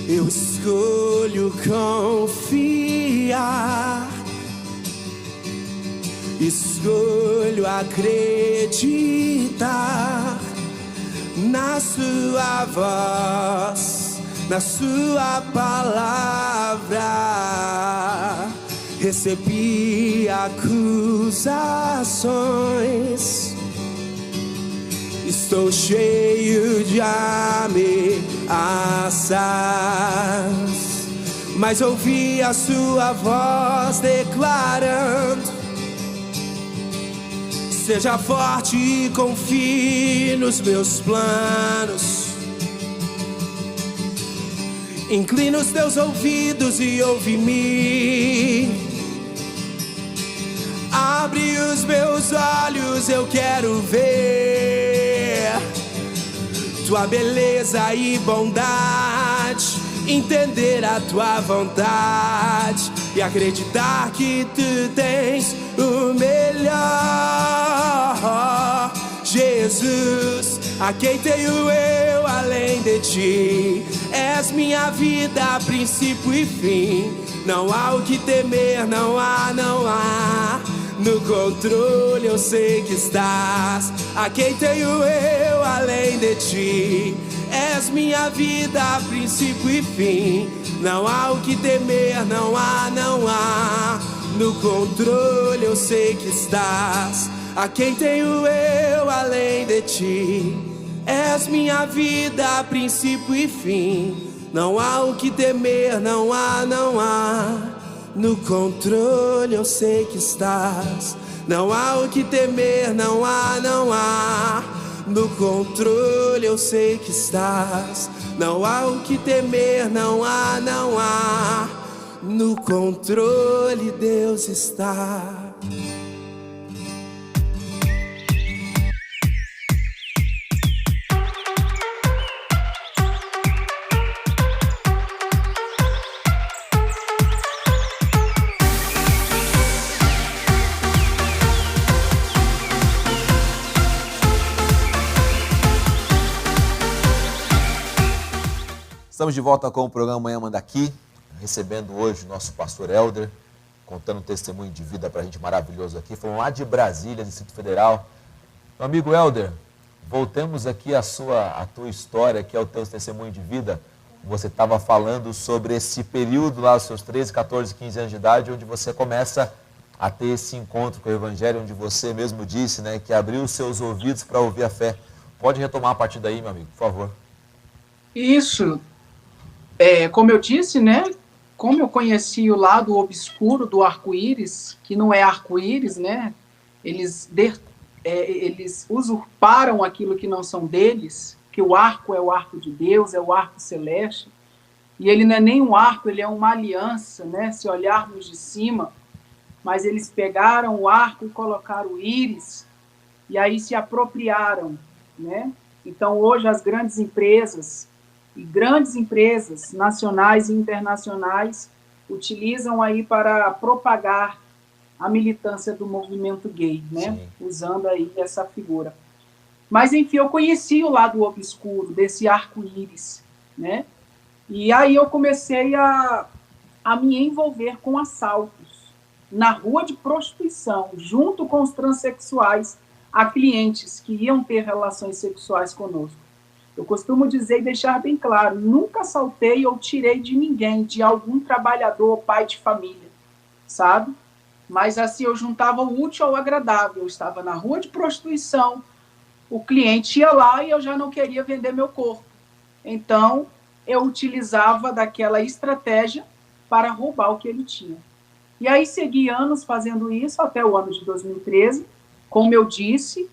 Eu escolho confiar, escolho acreditar na sua voz, na sua palavra. Recebi acusações, estou cheio de ameaças, mas ouvi a sua voz declarando: seja forte e confie nos meus planos. Inclina os teus ouvidos e ouve-me. Abre os meus olhos, eu quero ver tua beleza e bondade, entender a tua vontade e acreditar que tu tens o melhor. Jesus, a quem tenho eu além de ti? És minha vida, princípio e fim. Não há o que temer, não há. No controle eu sei que estás. A quem tenho eu além de ti? És minha vida, princípio e fim. Não há o que temer, não há. No controle eu sei que estás. A quem tenho eu além de ti? És minha vida, princípio e fim. Não há o que temer, não há. No controle eu sei que estás. Não há o que temer, não há. No controle eu sei que estás. Não há o que temer, não há. No controle Deus está. Estamos de volta com o programa Manhã Manda Aqui, recebendo hoje o nosso pastor Helder, contando um testemunho de vida para a gente maravilhoso aqui. Falando lá de Brasília, Distrito Federal. Meu amigo Helder, voltemos aqui à tua história, que é o teu testemunho de vida. Você estava falando sobre esse período lá, os seus 13, 14, 15 anos de idade, onde você começa a ter esse encontro com o Evangelho, onde você mesmo disse, né, que abriu os seus ouvidos para ouvir a fé. Pode retomar a partir daí, meu amigo, por favor. Isso. Como eu disse, né? Como eu conheci o lado obscuro do arco-íris, que não é arco-íris, né? Eles usurparam aquilo que não são deles, que o arco é o arco de Deus, é o arco celeste, e ele não é nem um arco, ele é uma aliança, né? Se olharmos de cima, mas eles pegaram o arco e colocaram o íris, e aí se apropriaram, né? Então, hoje, as grandes empresas nacionais e internacionais utilizam aí para propagar a militância do movimento gay, né? Sim. Usando aí essa figura. Mas, enfim, eu conheci o lado obscuro desse arco-íris, né? E aí eu comecei a me envolver com assaltos na rua de prostituição, junto com os transexuais, a clientes que iam ter relações sexuais conosco. Eu costumo dizer e deixar bem claro, nunca assaltei ou tirei de ninguém, de algum trabalhador ou pai de família, sabe? Mas assim, eu juntava o útil ao agradável. Eu estava na rua de prostituição, o cliente ia lá e eu já não queria vender meu corpo. Então, eu utilizava daquela estratégia para roubar o que ele tinha. E aí, segui anos fazendo isso, até o ano de 2013. Como eu disse,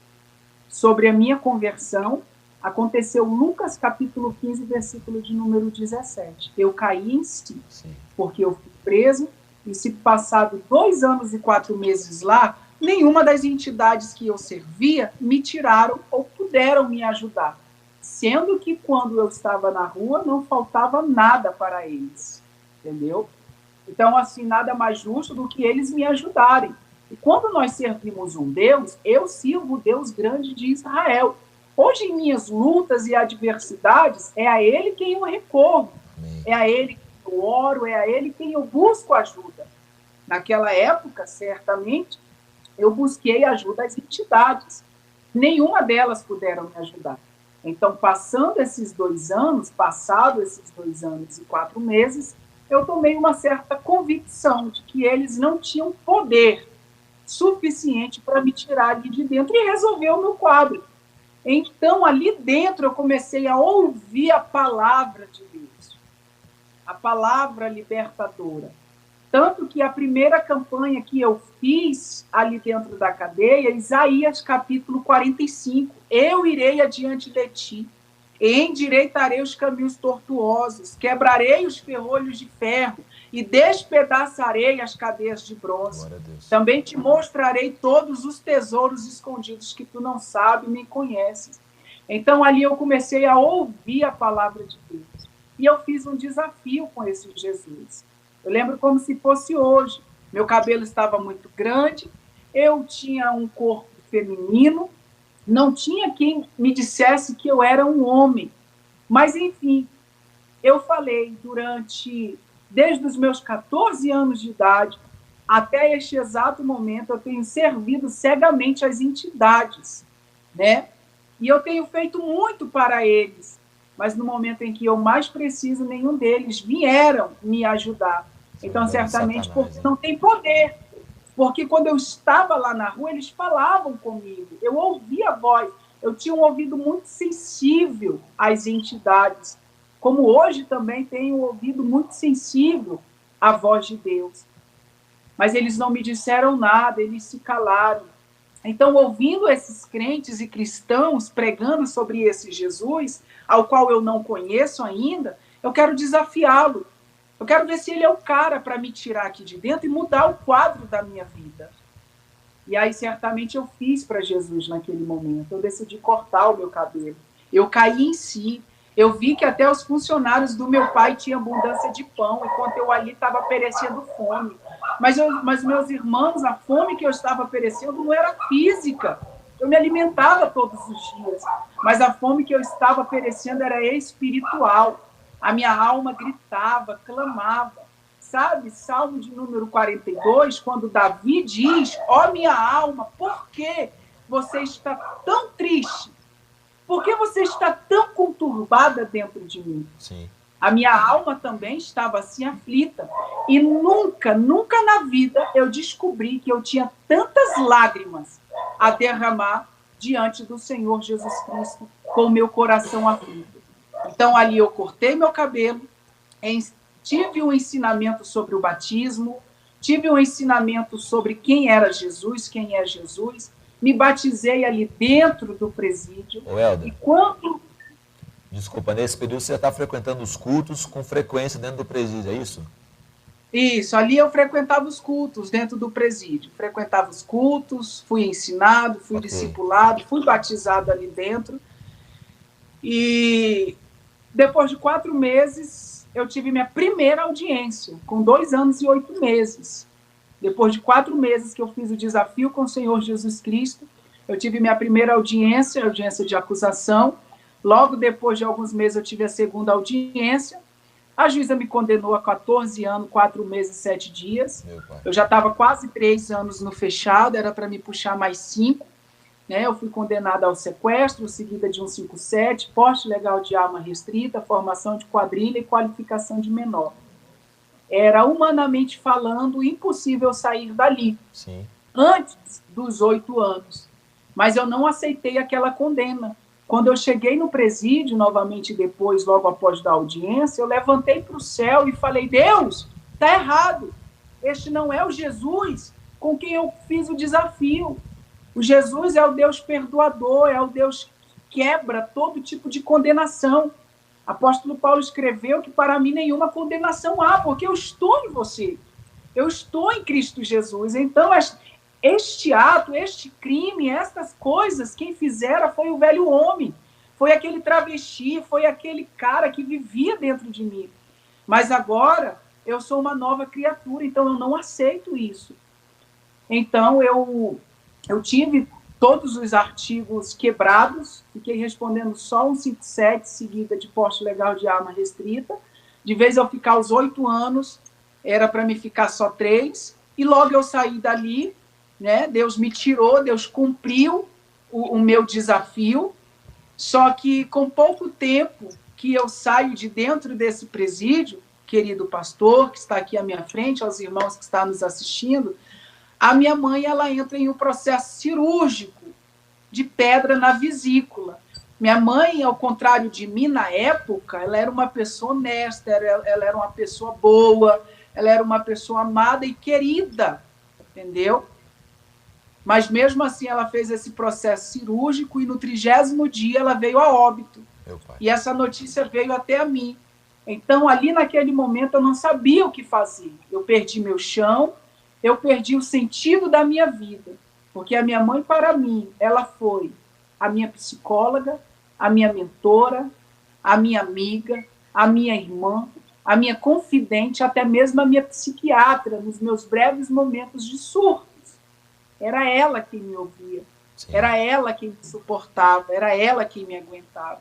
sobre a minha conversão, aconteceu Lucas capítulo 15, versículo de número 17. Eu caí em si, porque eu fui preso, e se passado 2 anos e 4 meses lá, nenhuma das entidades que eu servia me tiraram ou puderam me ajudar. Sendo que quando eu estava na rua, não faltava nada para eles. Entendeu? Então, assim, nada mais justo do que eles me ajudarem. E quando nós servimos um Deus, eu sirvo o Deus grande de Israel. Hoje, em minhas lutas e adversidades, é a Ele quem eu recorro, é a Ele quem eu oro, é a Ele quem eu busco ajuda. Naquela época, certamente, eu busquei ajuda às entidades. Nenhuma delas puderam me ajudar. Então, passados esses 2 anos e 4 meses, eu tomei uma certa convicção de que eles não tinham poder suficiente para me tirar ali de dentro e resolver o meu quadro. Então, ali dentro, eu comecei a ouvir a palavra de Deus, a palavra libertadora. Tanto que a primeira campanha que eu fiz ali dentro da cadeia, Isaías capítulo 45, eu irei adiante de ti, endireitarei os caminhos tortuosos, quebrarei os ferrolhos de ferro e despedaçarei as cadeias de bronze. Também te mostrarei todos os tesouros escondidos que tu não sabes nem conheces. Então, ali eu comecei a ouvir a palavra de Deus. E eu fiz um desafio com esse Jesus. Eu lembro como se fosse hoje. Meu cabelo estava muito grande, eu tinha um corpo feminino, não tinha quem me dissesse que eu era um homem. Mas, enfim, eu falei desde os meus 14 anos de idade, até este exato momento, eu tenho servido cegamente às entidades, né? E eu tenho feito muito para eles, mas no momento em que eu mais preciso, nenhum deles vieram me ajudar. Então, certamente, porque não tem poder. Porque quando eu estava lá na rua, eles falavam comigo, eu ouvia a voz, eu tinha um ouvido muito sensível às entidades, como hoje também tenho um ouvido muito sensível à voz de Deus. Mas eles não me disseram nada, eles se calaram. Então, ouvindo esses crentes e cristãos pregando sobre esse Jesus, ao qual eu não conheço ainda, eu quero desafiá-lo. Eu quero ver se ele é o cara para me tirar aqui de dentro e mudar o quadro da minha vida. E aí, certamente, eu fiz para Jesus naquele momento. Eu decidi cortar o meu cabelo. Eu caí em si. Eu vi que até os funcionários do meu pai tinham abundância de pão, enquanto eu ali estava perecendo fome. Mas meus irmãos, a fome que eu estava perecendo não era física. Eu me alimentava todos os dias. Mas a fome que eu estava perecendo era espiritual. A minha alma gritava, clamava. Sabe, Salmo de número 42, quando Davi diz, ó minha alma, por que você está tão triste? Por que você está tão conturbada dentro de mim? Sim. A minha alma também estava assim aflita. E nunca, nunca na vida eu descobri que eu tinha tantas lágrimas a derramar diante do Senhor Jesus Cristo com o meu coração aflito. Então, ali eu cortei meu cabelo, tive um ensinamento sobre o batismo, tive um ensinamento sobre quem era Jesus, quem é Jesus, me batizei ali dentro do presídio. Ô, Helder, e quando... desculpa, nesse período você está frequentando os cultos com frequência dentro do presídio, é isso? Isso, ali eu frequentava os cultos dentro do presídio. Frequentava os cultos, fui ensinado, fui discipulado, fui batizado ali dentro. E depois de 4 meses, eu tive minha primeira audiência, com 2 anos e 8 meses. Depois de 4 meses que eu fiz o desafio com o Senhor Jesus Cristo, eu tive minha primeira audiência de acusação. Logo depois de alguns meses, eu tive a segunda audiência. A juíza me condenou a 14 anos, 4 meses e 7 dias. Eu já estava quase 3 anos no fechado, era para me puxar mais 5. Né? Eu fui condenada ao sequestro, seguida de 157, porte ilegal de arma restrita, formação de quadrilha e qualificação de menor. Era, humanamente falando, impossível sair dali. Sim. Antes dos 8 anos. Mas eu não aceitei aquela condena. Quando eu cheguei no presídio, novamente depois, logo após da audiência, eu levantei para o céu e falei, Deus, está errado. Este não é o Jesus com quem eu fiz o desafio. O Jesus é o Deus perdoador, é o Deus que quebra todo tipo de condenação. Apóstolo Paulo escreveu que para mim nenhuma condenação há, porque eu estou em você. Eu estou em Cristo Jesus. Então, este ato, este crime, estas coisas, quem fizera foi o velho homem. Foi aquele travesti, foi aquele cara que vivia dentro de mim. Mas agora eu sou uma nova criatura, então eu não aceito isso. Então eu tive todos os artigos quebrados, fiquei respondendo só 157, seguida de porte legal de arma restrita. De vez eu ficar os 8 anos, era para me ficar só 3, e logo eu saí dali, né? Deus me tirou, Deus cumpriu o meu desafio, só que com pouco tempo que eu saio de dentro desse presídio, querido pastor, que está aqui à minha frente, aos irmãos que estão nos assistindo, a minha mãe, ela entra em um processo cirúrgico de pedra na vesícula. Minha mãe, ao contrário de mim, na época, ela era uma pessoa honesta, ela era uma pessoa boa, ela era uma pessoa amada e querida, entendeu? Mas, mesmo assim, ela fez esse processo cirúrgico e no 30º dia ela veio a óbito. E essa notícia veio até a mim. Então, ali naquele momento, eu não sabia o que fazer. Eu perdi meu chão, eu perdi o sentido da minha vida, porque a minha mãe, para mim, ela foi a minha psicóloga, a minha mentora, a minha amiga, a minha irmã, a minha confidente, até mesmo a minha psiquiatra, nos meus breves momentos de surtos. Era ela quem me ouvia, era ela quem me suportava, era ela quem me aguentava.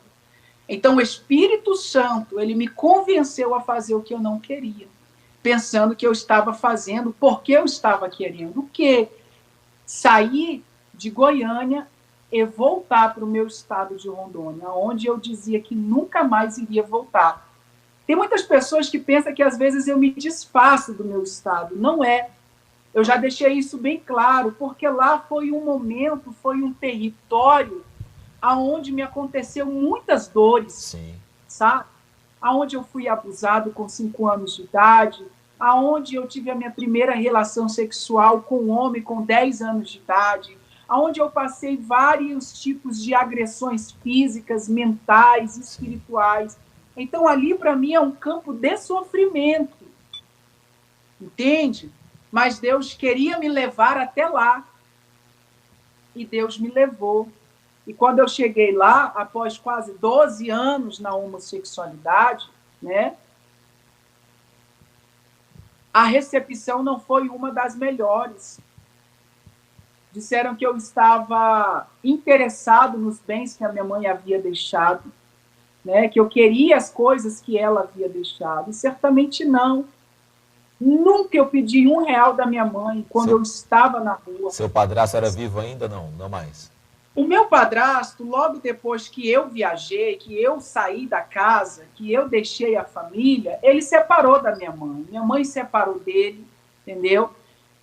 Então, o Espírito Santo, ele me convenceu a fazer o que eu não queria, pensando que eu estava fazendo porque eu estava querendo. O quê? Sair de Goiânia e voltar para o meu estado de Rondônia, onde eu dizia que nunca mais iria voltar. Tem muitas pessoas que pensam que às vezes eu me desfaço do meu estado. Não é. Eu já deixei isso bem claro, porque lá foi um momento, foi um território aonde me aconteceu muitas dores, Sim. sabe? Aonde eu fui abusado com 5 anos de idade, aonde eu tive a minha primeira relação sexual com um homem com 10 anos de idade, aonde eu passei vários tipos de agressões físicas, mentais, espirituais. Então, ali, para mim, é um campo de sofrimento. Entende? Mas Deus queria me levar até lá. E Deus me levou. E quando eu cheguei lá, após quase 12 anos na homossexualidade, né, a recepção não foi uma das melhores. Disseram que eu estava interessado nos bens que a minha mãe havia deixado, né, que eu queria as coisas que ela havia deixado. E certamente não. Nunca eu pedi R$1 da minha mãe quando eu estava na rua. Seu padrasto era vivo ainda? Não, não mais. O meu padrasto, logo depois que eu viajei, que eu saí da casa, que eu deixei a família, ele separou da minha mãe. Minha mãe separou dele, entendeu?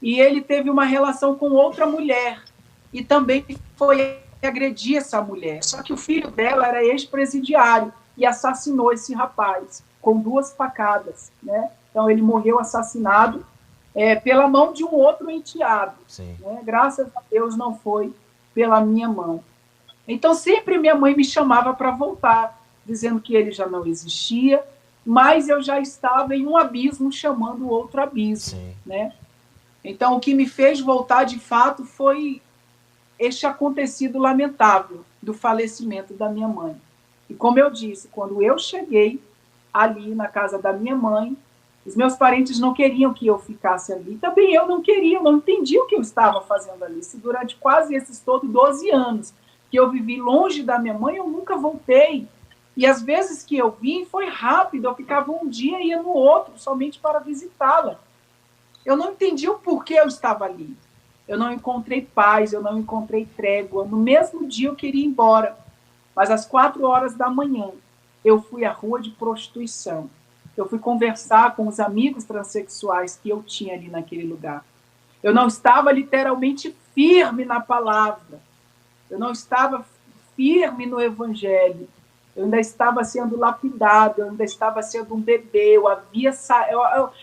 E ele teve uma relação com outra mulher. E também foi agredir essa mulher. Só que o filho dela era ex-presidiário e assassinou esse rapaz com 2 facadas, né? Então, ele morreu assassinado pela mão de um outro enteado. Né? Graças a Deus não foi pela minha mão. Então, sempre minha mãe me chamava para voltar, dizendo que ele já não existia, mas eu já estava em um abismo chamando outro abismo. Né? Então, o que me fez voltar, de fato, foi este acontecido lamentável do falecimento da minha mãe. E como eu disse, quando eu cheguei ali na casa da minha mãe, os meus parentes não queriam que eu ficasse ali. Também eu não queria, eu não entendia o que eu estava fazendo ali. Se durante quase esses todos 12 anos que eu vivi longe da minha mãe, eu nunca voltei. E às vezes que eu vim, foi rápido. Eu ficava um dia e ia no outro, somente para visitá-la. Eu não entendi o porquê eu estava ali. Eu não encontrei paz, eu não encontrei trégua. No mesmo dia eu queria ir embora. Mas às 4 horas da manhã, eu fui à rua de prostituição. Eu fui conversar com os amigos transexuais que eu tinha ali naquele lugar. Eu não estava literalmente firme na palavra. Eu não estava firme no evangelho. Eu ainda estava sendo lapidado, eu ainda estava sendo um bebê.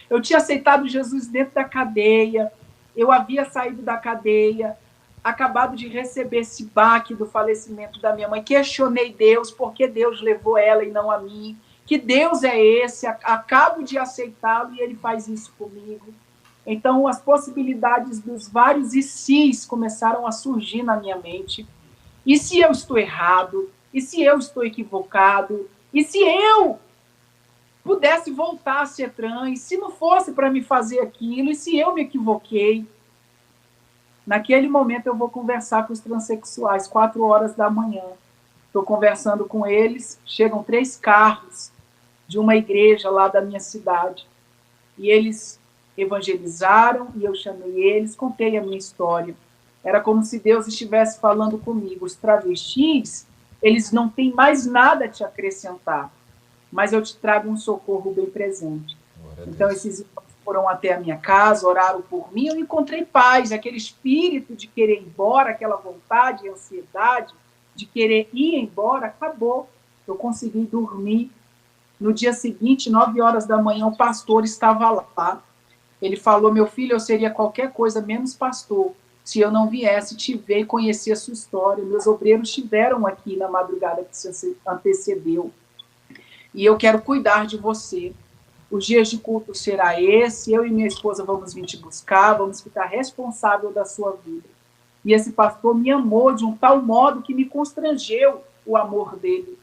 Eu tinha aceitado Jesus dentro da cadeia. Eu havia saído da cadeia, acabado de receber esse baque do falecimento da minha mãe. Questionei Deus, por que Deus levou ela e não a mim? Que Deus é esse? Acabo de aceitá-lo e ele faz isso comigo. Então, as possibilidades dos vários e sis começaram a surgir na minha mente. E se eu estou errado? E se eu estou equivocado? E se eu pudesse voltar a ser trans? Se não fosse para me fazer aquilo? E se eu me equivoquei? Naquele momento, eu vou conversar com os transexuais, 4 horas da manhã. Estou conversando com eles, chegam 3 carros de uma igreja lá da minha cidade. E eles evangelizaram, e eu chamei eles, contei a minha história. Era como se Deus estivesse falando comigo. Os travestis, eles não têm mais nada a te acrescentar, mas eu te trago um socorro bem presente. Então, esses irmãos foram até a minha casa, oraram por mim, eu encontrei paz, aquele espírito de querer ir embora, aquela vontade, ansiedade de querer ir embora, acabou. Eu consegui dormir. No dia seguinte, 9 horas da manhã, o pastor estava lá. Ele falou, meu filho, eu seria qualquer coisa menos pastor, se eu não viesse te ver e conhecer a sua história. Meus obreiros estiveram aqui na madrugada que se antecedeu. E eu quero cuidar de você. Os dias de culto será esse, eu e minha esposa vamos vir te buscar, vamos ficar responsável da sua vida. E esse pastor me amou de um tal modo que me constrangeu, o amor dele,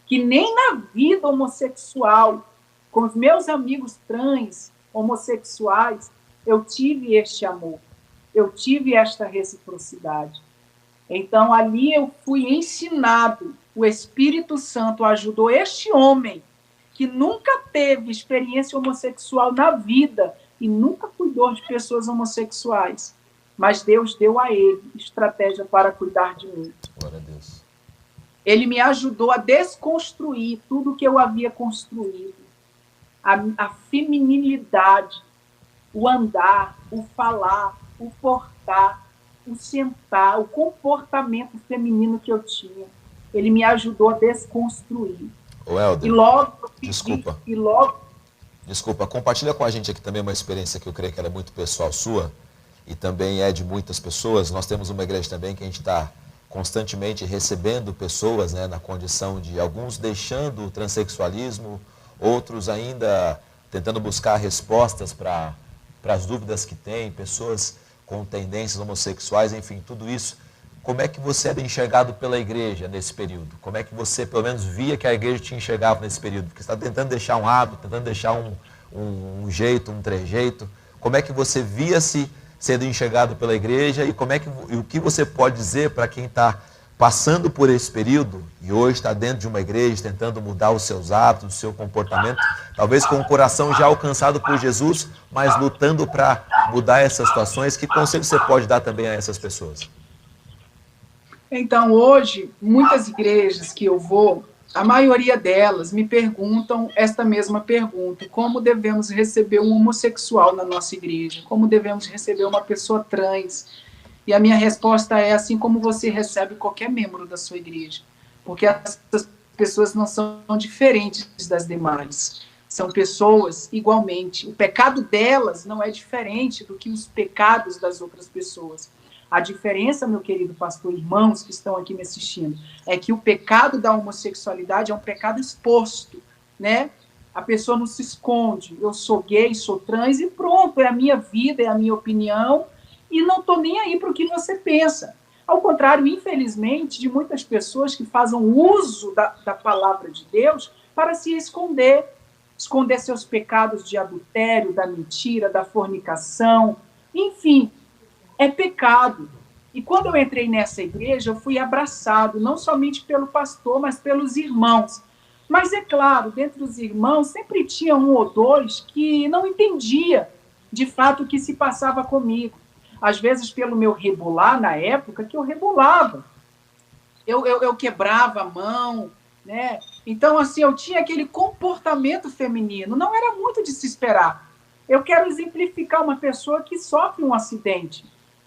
que nem na vida homossexual, com os meus amigos trans, homossexuais, eu tive este amor, eu tive esta reciprocidade. Então, ali eu fui ensinado, o Espírito Santo ajudou este homem, que nunca teve experiência homossexual na vida e nunca cuidou de pessoas homossexuais, mas Deus deu a ele estratégia para cuidar de mim. Glória a Deus. Ele me ajudou a desconstruir tudo que eu havia construído. A feminilidade, o andar, o falar, o portar, o sentar, o comportamento feminino que eu tinha. Ele me ajudou a desconstruir. Ô, Helder, E logo eu pedi, desculpa. E logo Desculpa, compartilha com a gente aqui também uma experiência que eu creio que ela é muito pessoal sua e também é de muitas pessoas. Nós temos uma igreja também que a gente está constantemente recebendo pessoas, né, na condição de alguns deixando o transexualismo, outros ainda tentando buscar respostas para as dúvidas que têm, pessoas com tendências homossexuais, enfim, tudo isso. Como é que você era enxergado pela igreja nesse período? Como é que você, pelo menos, via que a igreja te enxergava nesse período? Porque você está tentando deixar um hábito, tentando deixar um jeito, um trejeito. Como é que você via-se sendo enxergado pela igreja e o que você pode dizer para quem está passando por esse período e hoje está dentro de uma igreja tentando mudar os seus hábitos, o seu comportamento, talvez com o coração já alcançado por Jesus, mas lutando para mudar essas situações? Que conselho você pode dar também a essas pessoas? Então, hoje, muitas igrejas que eu vou, a maioria delas me perguntam esta mesma pergunta: como devemos receber um homossexual na nossa igreja? Como devemos receber uma pessoa trans? E a minha resposta é: assim como você recebe qualquer membro da sua igreja. Porque essas pessoas não são diferentes das demais. São pessoas igualmente. O pecado delas não é diferente do que os pecados das outras pessoas. A diferença, meu querido pastor, irmãos que estão aqui me assistindo, é que o pecado da homossexualidade é um pecado exposto, né? A pessoa não se esconde. Eu sou gay, sou trans e pronto, é a minha vida, é a minha opinião e não estou nem aí para o que você pensa. Ao contrário, infelizmente, de muitas pessoas que fazem uso da palavra de Deus para se esconder seus pecados de adultério, da mentira, da fornicação, enfim, é pecado. E quando eu entrei nessa igreja, eu fui abraçado, não somente pelo pastor, mas pelos irmãos. Mas, é claro, dentro dos irmãos, sempre tinha um ou dois que não entendia, de fato, o que se passava comigo. Às vezes, pelo meu rebolar, na época, que eu rebolava. Eu quebrava a mão, né? Então, assim, eu tinha aquele comportamento feminino. Não era muito de se esperar. Eu quero exemplificar uma pessoa que sofre um acidente.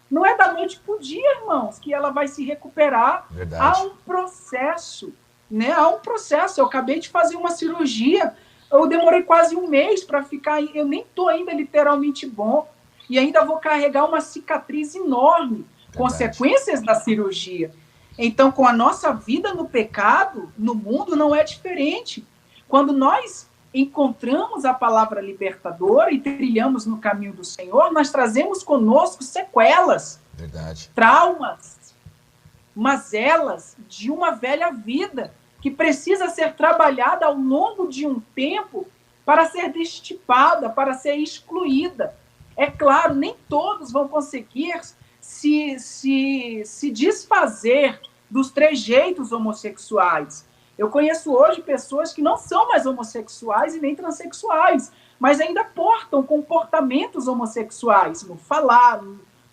Não é da noite para o dia, irmãos, que ela vai se recuperar. Verdade. Há um processo, né? Há um processo. Eu acabei de fazer uma cirurgia, eu demorei quase um mês para ficar, eu nem estou ainda literalmente bom, e ainda vou carregar uma cicatriz enorme, Verdade. Consequências da cirurgia. Então, com a nossa vida no pecado, no mundo, não é diferente. Quando nós encontramos a palavra libertadora e trilhamos no caminho do Senhor, nós trazemos conosco sequelas, Verdade. traumas, mazelas de uma velha vida que precisa ser trabalhada ao longo de um tempo para ser destipada, para ser excluída. É claro, nem todos vão conseguir se desfazer dos trejeitos homossexuais. Eu conheço hoje pessoas que não são mais homossexuais e nem transexuais, mas ainda portam comportamentos homossexuais, no falar,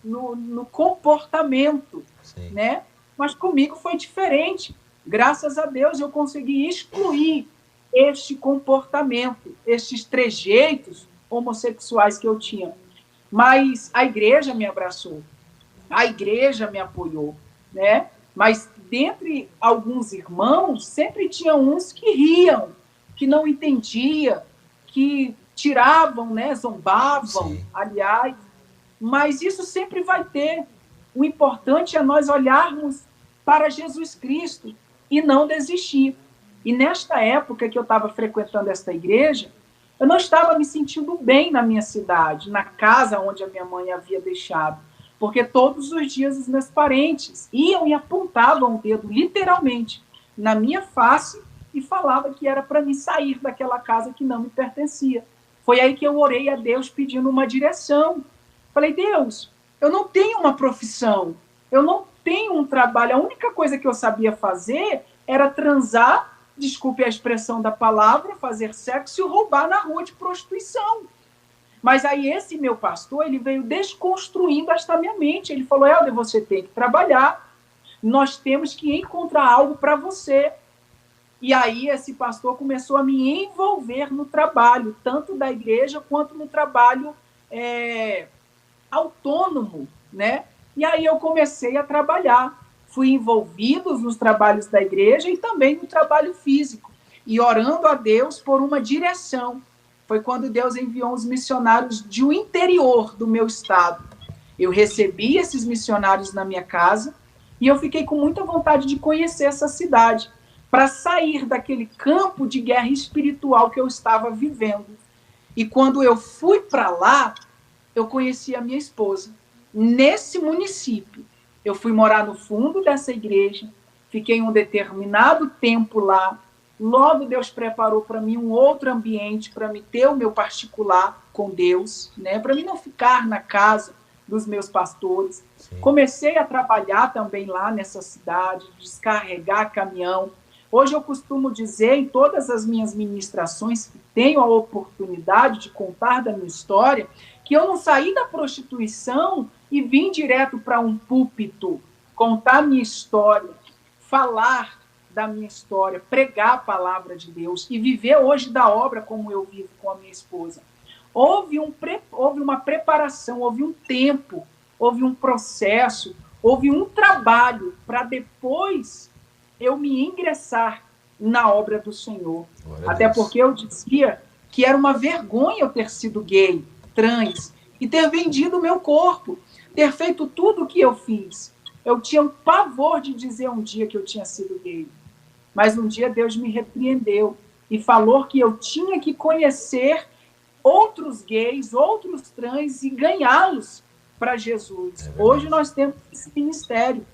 no comportamento, Sim. né? Mas comigo foi diferente. Graças a Deus eu consegui excluir este comportamento, estes trejeitos homossexuais que eu tinha. Mas a igreja me abraçou, a igreja me apoiou, né? Mas dentre alguns irmãos, sempre tinha uns que riam, que não entendiam, que tiravam, né, zombavam, Sim. aliás. Mas isso sempre vai ter. O importante é nós olharmos para Jesus Cristo e não desistir. E nesta época que eu estava frequentando esta igreja, eu não estava me sentindo bem na minha cidade, na casa onde a minha mãe havia deixado. Porque todos os dias os meus parentes iam e apontavam o dedo, literalmente, na minha face e falava que era para mim sair daquela casa que não me pertencia. Foi aí que eu orei a Deus pedindo uma direção. Falei, Deus, eu não tenho uma profissão, eu não tenho um trabalho, a única coisa que eu sabia fazer era transar, desculpe a expressão da palavra, fazer sexo e roubar na rua de prostituição. Mas aí esse meu pastor, ele veio desconstruindo esta minha mente. Ele falou, Helder, você tem que trabalhar, nós temos que encontrar algo para você. E aí esse pastor começou a me envolver no trabalho, tanto da igreja quanto no trabalho autônomo, né? E aí eu comecei a trabalhar. Fui envolvido nos trabalhos da igreja e também no trabalho físico. E orando a Deus por uma direção. Foi quando Deus enviou os missionários de um interior do meu estado. Eu recebi esses missionários na minha casa e eu fiquei com muita vontade de conhecer essa cidade, para sair daquele campo de guerra espiritual que eu estava vivendo. E quando eu fui para lá, eu conheci a minha esposa. Nesse município, eu fui morar no fundo dessa igreja, fiquei um determinado tempo lá. Logo Deus preparou para mim um outro ambiente para me ter o meu particular com Deus, né? Para mim não ficar na casa dos meus pastores. Sim. Comecei a trabalhar também lá nessa cidade, descarregar caminhão. Hoje eu costumo dizer em todas as minhas ministrações que tenho a oportunidade de contar da minha história, que eu não saí da prostituição e vim direto para um púlpito contar minha história, falar da minha história, pregar a palavra de Deus e viver hoje da obra como eu vivo com a minha esposa. Houve uma preparação, houve um tempo, houve um processo, houve um trabalho para depois eu me ingressar na obra do Senhor. Até porque eu dizia que era uma vergonha eu ter sido gay, trans, e ter vendido o meu corpo, ter feito tudo o que eu fiz. Eu tinha um pavor de dizer um dia que eu tinha sido gay. Mas um dia Deus me repreendeu e falou que eu tinha que conhecer outros gays, outros trans e ganhá-los para Jesus. Hoje nós temos esse ministério.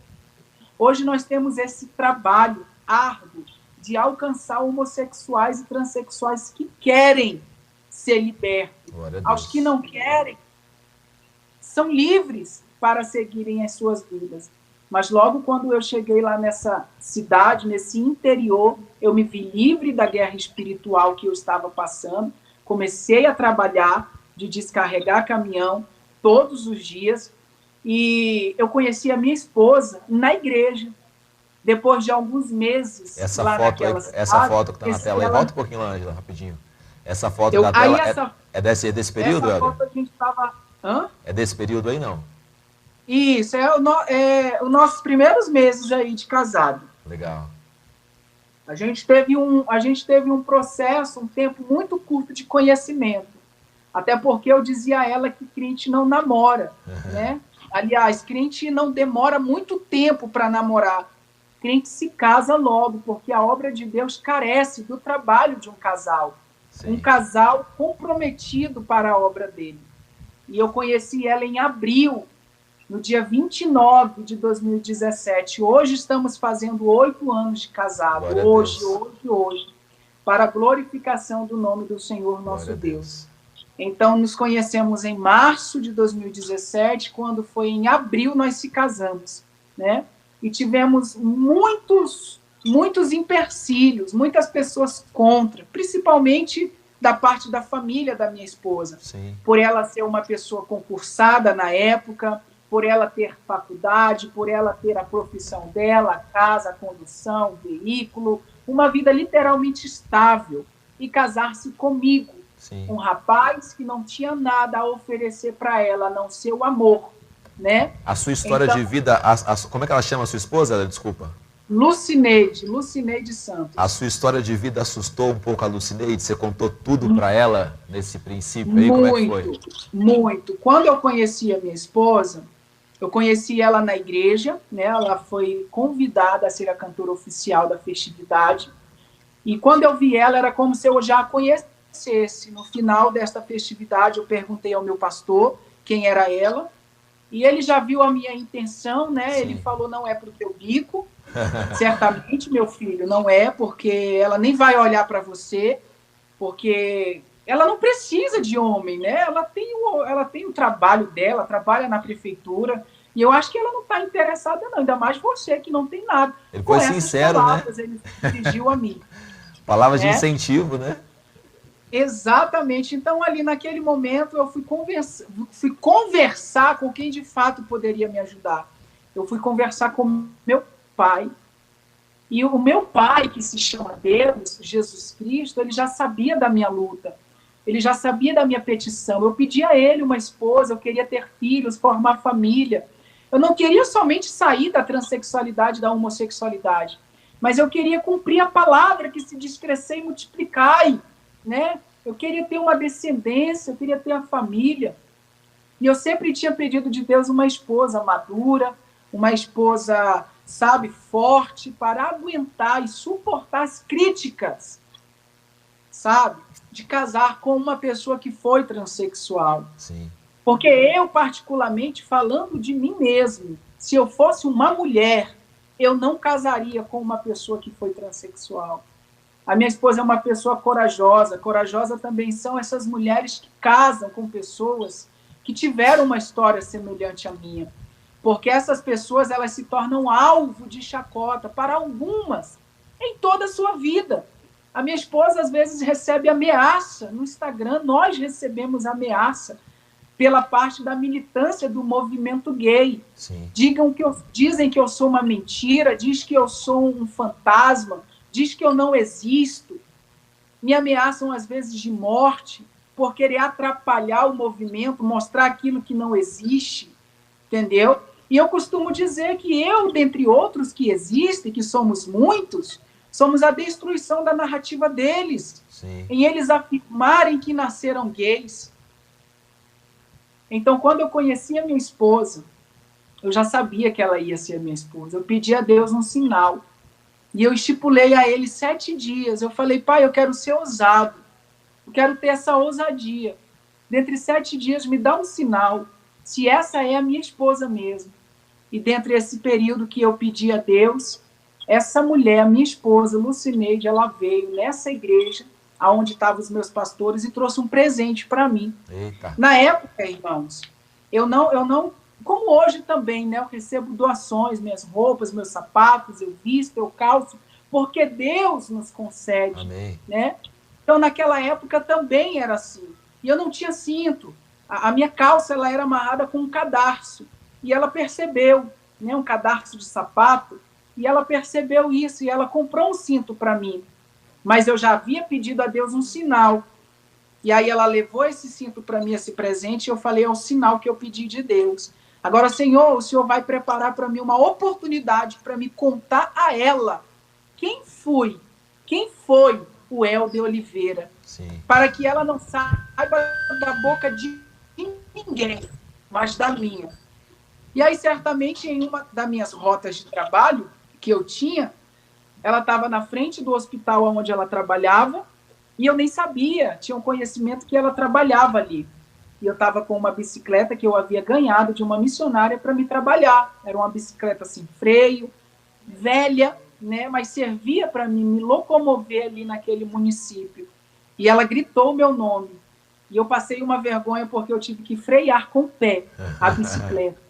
Hoje nós temos esse trabalho árduo de alcançar homossexuais e transexuais que querem ser libertos. Aos que não querem, são livres para seguirem as suas vidas. Mas logo quando eu cheguei lá nessa cidade, nesse interior, eu me vi livre da guerra espiritual que eu estava passando, comecei a trabalhar, de descarregar caminhão todos os dias, e eu conheci a minha esposa na igreja, depois de alguns meses. Essa lá foto aí, essa foto que está na tela aí, volta um pouquinho lá, Ângela, rapidinho. Essa foto da tela é desse período, essa Helder? foto a gente estava... Hã? É desse período aí, não? Isso, os nossos primeiros meses aí de casado. Legal. A gente teve um processo, um tempo muito curto de conhecimento. Até porque eu dizia a ela que crente não namora, né? Aliás, crente não demora muito tempo para namorar. Crente se casa logo, porque a obra de Deus carece do trabalho de um casal. Sim. Um casal comprometido para a obra dele. E eu conheci ela em abril, no dia 29 de 2017. Hoje estamos fazendo 8 anos de casado. Hoje. Para a glorificação do nome do Senhor nosso Deus. Então, nos conhecemos em março de 2017, quando foi em abril nós se casamos, né? E tivemos muitos empecilhos, muitas pessoas contra, principalmente da parte da família da minha esposa. Sim. Por ela ser uma pessoa concursada na época, por ela ter faculdade, por ela ter a profissão dela, a casa, a condução, o veículo, uma vida literalmente estável, e casar-se comigo. Sim. Um rapaz que não tinha nada a oferecer para ela, a não ser o amor, né? A sua história de vida, como é que ela chama a sua esposa? Desculpa. Lucineide Santos. A sua história de vida assustou um pouco a Lucineide? Você contou tudo para ela nesse princípio aí? Como é que foi? Muito. Quando eu conheci a minha esposa, eu conheci ela na igreja, né? Ela foi convidada a ser a cantora oficial da festividade. E quando eu vi ela, era como se eu já a conhecesse. No final desta festividade, eu perguntei ao meu pastor quem era ela. E ele já viu a minha intenção, né? Sim. Ele falou, não é para o teu bico. Certamente, meu filho, não é, porque ela nem vai olhar para você, porque ela não precisa de homem, né? Ela tem o trabalho dela, trabalha na prefeitura, e eu acho que ela não está interessada, não, ainda mais você, que não tem nada. Ele foi sincero, palavras, né? Ele dirigiu a mim. Palavras de incentivo, né? Exatamente. Então, ali naquele momento, eu fui conversar com quem de fato poderia me ajudar. Eu fui conversar com meu pai. E o meu pai, que se chama Deus, Jesus Cristo, ele já sabia da minha luta. Ele já sabia da minha petição. Eu pedi a ele uma esposa, eu queria ter filhos, formar família. Eu não queria somente sair da transexualidade, da homossexualidade, mas eu queria cumprir a palavra que se diz crescer e multiplicai, né? Eu queria ter uma descendência, eu queria ter a família. E eu sempre tinha pedido de Deus uma esposa madura, uma esposa, sabe, forte, para aguentar e suportar as críticas, sabe, de casar com uma pessoa que foi transexual. Sim. Porque eu, particularmente, falando de mim mesmo, se eu fosse uma mulher, eu não casaria com uma pessoa que foi transexual. A minha esposa é uma pessoa corajosa. Corajosa também são essas mulheres que casam com pessoas que tiveram uma história semelhante à minha. Porque essas pessoas, elas se tornam alvo de chacota para algumas em toda a sua vida. A minha esposa, às vezes, recebe ameaça no Instagram. Nós recebemos ameaça pela parte da militância do movimento gay. Sim. Dizem que eu sou uma mentira, diz que eu sou um fantasma, diz que eu não existo. Me ameaçam, às vezes, de morte por querer atrapalhar o movimento, mostrar aquilo que não existe, entendeu? E eu costumo dizer que eu, dentre outros que existem, que somos muitos, somos a destruição da narrativa deles. Sim. Em eles afirmarem que nasceram gays. Então, quando eu conheci a minha esposa, eu já sabia que ela ia ser a minha esposa. Eu pedi a Deus um sinal. E eu estipulei a ele 7 dias. Eu falei, pai, eu quero ser ousado. Eu quero ter essa ousadia. Dentre 7 dias, me dá um sinal se essa é a minha esposa mesmo. E dentro desse período que eu pedi a Deus, essa mulher, a minha esposa, Lucineide, ela veio nessa igreja, onde estavam os meus pastores, e trouxe um presente para mim. Eita. Na época, irmãos, eu não, como hoje também, né, eu recebo doações, minhas roupas, meus sapatos, eu visto, eu calço, porque Deus nos concede. Amém. Né? Então, naquela época também era assim. E eu não tinha cinto. A minha calça, ela era amarrada com um cadarço. E ela percebeu, né, um cadarço de sapato, e ela percebeu isso, e ela comprou um cinto para mim. Mas eu já havia pedido a Deus um sinal. E aí ela levou esse cinto para mim, esse presente, e eu falei, é o sinal que eu pedi de Deus. Agora, Senhor, o Senhor vai preparar para mim uma oportunidade para me contar a ela quem foi o Helder Oliveira. Sim. Para que ela não saiba da boca de ninguém, mas da minha. E aí, certamente, em uma das minhas rotas de trabalho que eu tinha, ela estava na frente do hospital onde ela trabalhava, e eu nem sabia, tinha um conhecimento que ela trabalhava ali. E eu estava com uma bicicleta que eu havia ganhado de uma missionária para me trabalhar. Era uma bicicleta sem freio, velha, né, mas servia para mim me locomover ali naquele município. E ela gritou o meu nome. E eu passei uma vergonha porque eu tive que frear com o pé a bicicleta.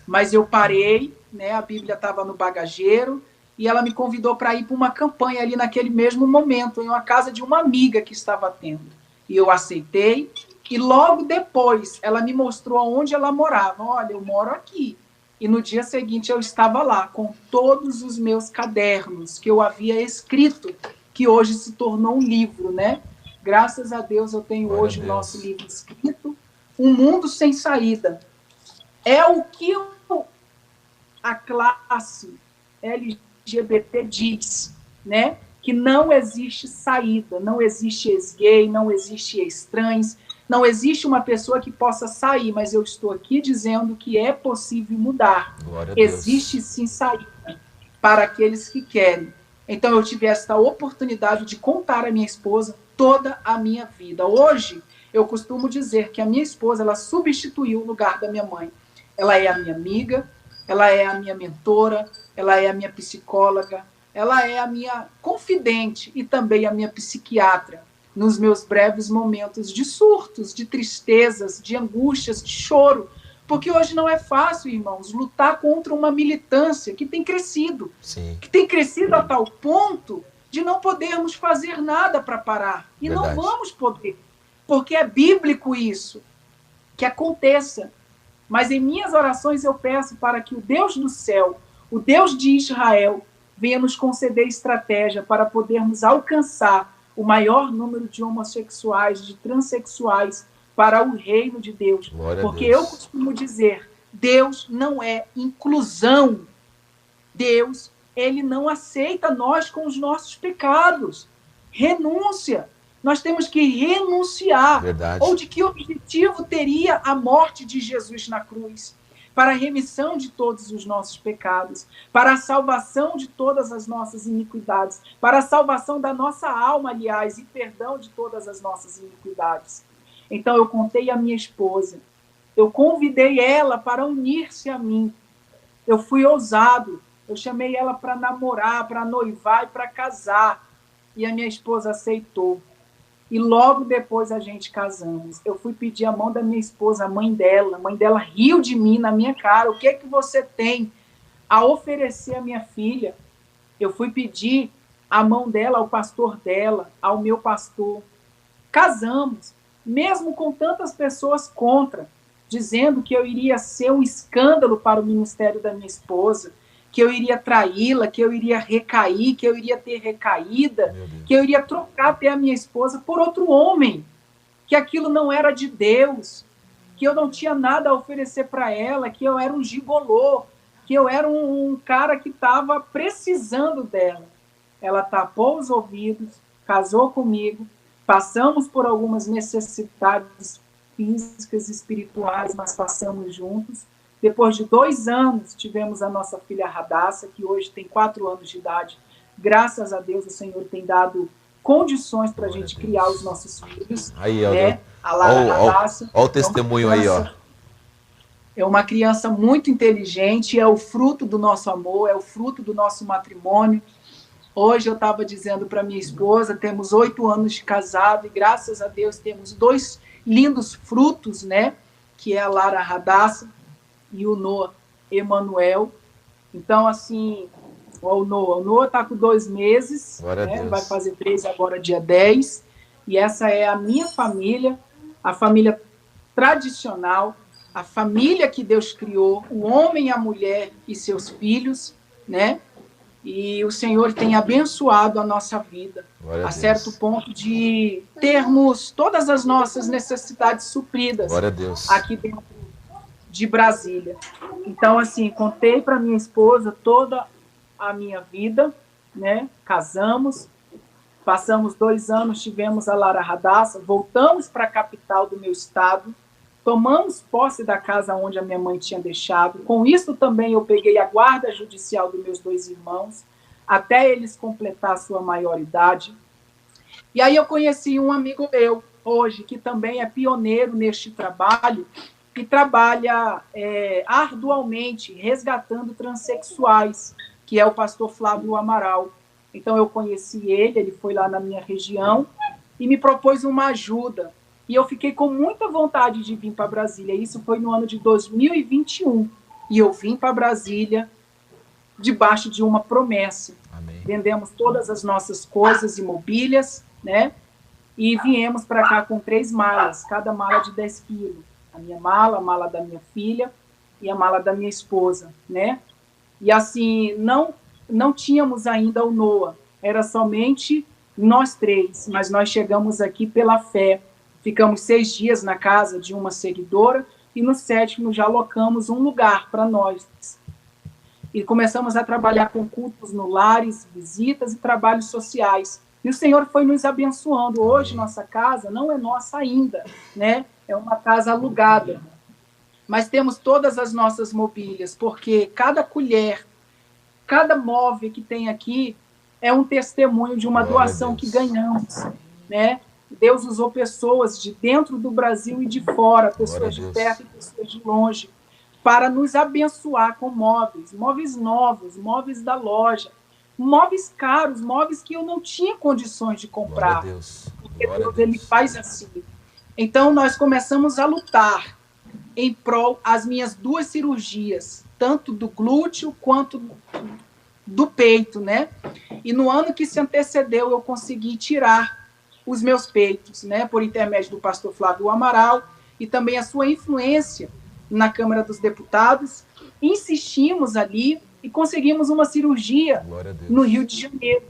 Mas eu parei, né, a Bíblia estava no bagageiro, e ela me convidou para ir para uma campanha ali naquele mesmo momento, em uma casa de uma amiga que estava tendo. E eu aceitei, e logo depois ela me mostrou onde ela morava. Olha, eu moro aqui. E no dia seguinte eu estava lá, com todos os meus cadernos que eu havia escrito, que hoje se tornou um livro, né? Graças a Deus eu tenho hoje o nosso livro escrito, Um Mundo Sem Saída. É o que a classe LGBT diz, né? Que não existe saída, não existe ex-gay, não existe ex-trans, não existe uma pessoa que possa sair, mas eu estou aqui dizendo que é possível mudar. Existe sim saída para aqueles que querem. Então eu tive esta oportunidade de contar à minha esposa toda a minha vida. Hoje, eu costumo dizer que a minha esposa, ela substituiu o lugar da minha mãe. ela é a minha amiga, ela é a minha mentora, ela é a minha psicóloga, ela é a minha confidente e também a minha psiquiatra nos meus breves momentos de surtos, de tristezas, de angústias, de choro. Porque hoje não é fácil, irmãos, lutar contra uma militância que tem crescido. Sim. Que tem crescido a tal ponto de não podermos fazer nada para parar. E Verdade. não vamos poder. Porque é bíblico isso, que aconteça. Mas em minhas orações eu peço para que o Deus do céu, o Deus de Israel, venha nos conceder estratégia para podermos alcançar o maior número de homossexuais, de transexuais, para o reino de Deus. Glória a Porque Deus. eu costumo dizer, Deus não é inclusão. Deus, ele não aceita nós com os nossos pecados. Renúncia. Nós temos que renunciar. Verdade. Ou de que objetivo teria a morte de Jesus na cruz? Para a remissão de todos os nossos pecados, para a salvação de todas as nossas iniquidades, para a salvação da nossa alma, aliás, e perdão de todas as nossas iniquidades. Então eu contei à minha esposa, eu convidei ela para unir-se a mim. Eu fui ousado, eu chamei ela para namorar, para noivar e para casar. E a minha esposa aceitou. E logo depois a gente casamos. Eu fui pedir a mão da minha esposa, a mãe dela riu de mim na minha cara. O que é que você tem a oferecer à minha filha? Eu fui pedir a mão dela ao pastor dela, ao meu pastor. Casamos, mesmo com tantas pessoas contra, dizendo que eu iria ser um escândalo para o ministério da minha esposa, que eu iria traí-la, que eu iria recair, que eu iria ter recaída, que eu iria trocar até a minha esposa por outro homem, que aquilo não era de Deus, que eu não tinha nada a oferecer para ela, que eu era um gigolô, que eu era um cara que estava precisando dela. Ela tapou os ouvidos, casou comigo, passamos por algumas necessidades físicas e espirituais, mas passamos juntos. Depois de 2 anos, tivemos a nossa filha Radassa, que hoje tem 4 anos de idade. Graças a Deus, o Senhor tem dado condições para a gente criar os nossos filhos. Aí, né? A Lara Radassa. Olha o testemunho aí, ó. É uma criança muito inteligente, é o fruto do nosso amor, é o fruto do nosso matrimônio. Hoje eu estava dizendo para minha esposa, temos 8 anos de casado e graças a Deus temos 2 lindos frutos, né? Que é a Lara Radassa e o Noah Emanuel. Então, assim, o Noah está com 2 meses, né? Vai fazer 3 agora, dia 10. E essa é a minha família, a família tradicional, a família que Deus criou, o homem, a mulher e seus filhos, né? E o Senhor tem abençoado a nossa vida, a certo ponto de termos todas as nossas necessidades supridas aqui dentro de Brasília. Então, assim, contei para minha esposa toda a minha vida, né? Casamos, passamos 2 anos, tivemos a Lara Radassa, voltamos para a capital do meu estado, tomamos posse da casa onde a minha mãe tinha deixado. Com isso também eu peguei a guarda judicial dos meus 2 irmãos, até eles completar a sua maioridade. E aí eu conheci um amigo meu, hoje, que também é pioneiro neste trabalho, que trabalha arduamente resgatando transexuais, que é o pastor Flávio Amaral. Então eu conheci ele foi lá na minha região e me propôs uma ajuda. E eu fiquei com muita vontade de vir para Brasília. Isso foi no ano de 2021. E eu vim para Brasília debaixo de uma promessa. Amém. Vendemos todas as nossas coisas e mobílias, né? E viemos para cá com 3 malas, cada mala de 10 quilos. A minha mala, a mala da minha filha e a mala da minha esposa, né? E assim, não tínhamos ainda o Noah, era somente nós 3, mas nós chegamos aqui pela fé. Ficamos 6 dias na casa de uma seguidora e no 7º já alocamos um lugar para nós. E começamos a trabalhar com cultos no lares, visitas e trabalhos sociais. E o Senhor foi nos abençoando. Hoje nossa casa não é nossa ainda, né? É uma casa alugada. Mas temos todas as nossas mobílias, porque cada colher, cada móvel que tem aqui é um testemunho de uma doação que ganhamos, né? Deus usou pessoas de dentro do Brasil e de fora, pessoas de perto e pessoas de longe, para nos abençoar com móveis novos, móveis da loja, móveis caros, móveis que eu não tinha condições de comprar. Glória a Deus. Porque Glória a Deus, ele Deus. faz assim. Então, nós começamos a lutar em prol as minhas 2 cirurgias, tanto do glúteo quanto do peito, né? E no ano que se antecedeu, eu consegui tirar os meus peitos, né? Por intermédio do pastor Flávio Amaral e também a sua influência na Câmara dos Deputados. Insistimos ali e conseguimos uma cirurgia Glória a Deus. no Rio de Janeiro,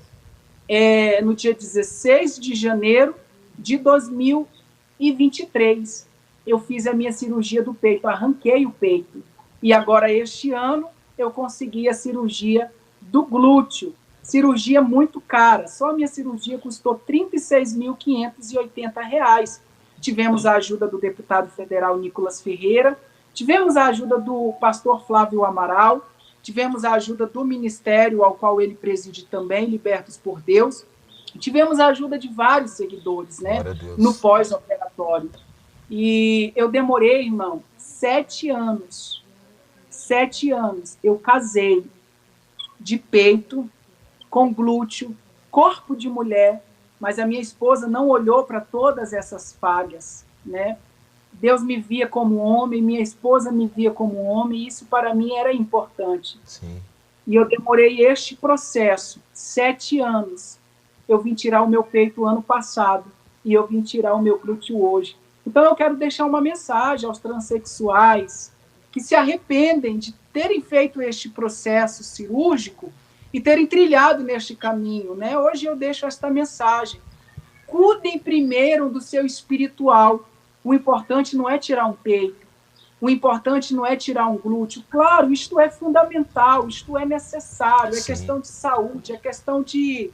no dia 16 de janeiro de 2023. Eu fiz a minha cirurgia do peito, arranquei o peito. E agora, este ano, eu consegui a cirurgia do glúteo. Cirurgia muito cara. Só a minha cirurgia custou R$ 36.580. Tivemos a ajuda do deputado federal Nicolas Ferreira, tivemos a ajuda do pastor Flávio Amaral, tivemos a ajuda do ministério ao qual ele preside também, Libertos por Deus. Tivemos a ajuda de vários seguidores, né, no pós-operatório. E eu demorei, irmão, 7 anos. 7 anos. Eu casei de peito, com glúteo, corpo de mulher, mas a minha esposa não olhou para todas essas falhas, né? Deus me via como homem, minha esposa me via como homem, e isso para mim era importante. Sim. E eu demorei este processo, 7 anos. Eu vim tirar o meu peito ano passado, e eu vim tirar o meu glúteo hoje. Então eu quero deixar uma mensagem aos transexuais que se arrependem de terem feito este processo cirúrgico e terem trilhado neste caminho, né? Hoje eu deixo esta mensagem. Cuidem primeiro do seu espiritual. O importante não é tirar um peito. O importante não é tirar um glúteo. Claro, isto é fundamental, isto é necessário, é questão de saúde, é questão de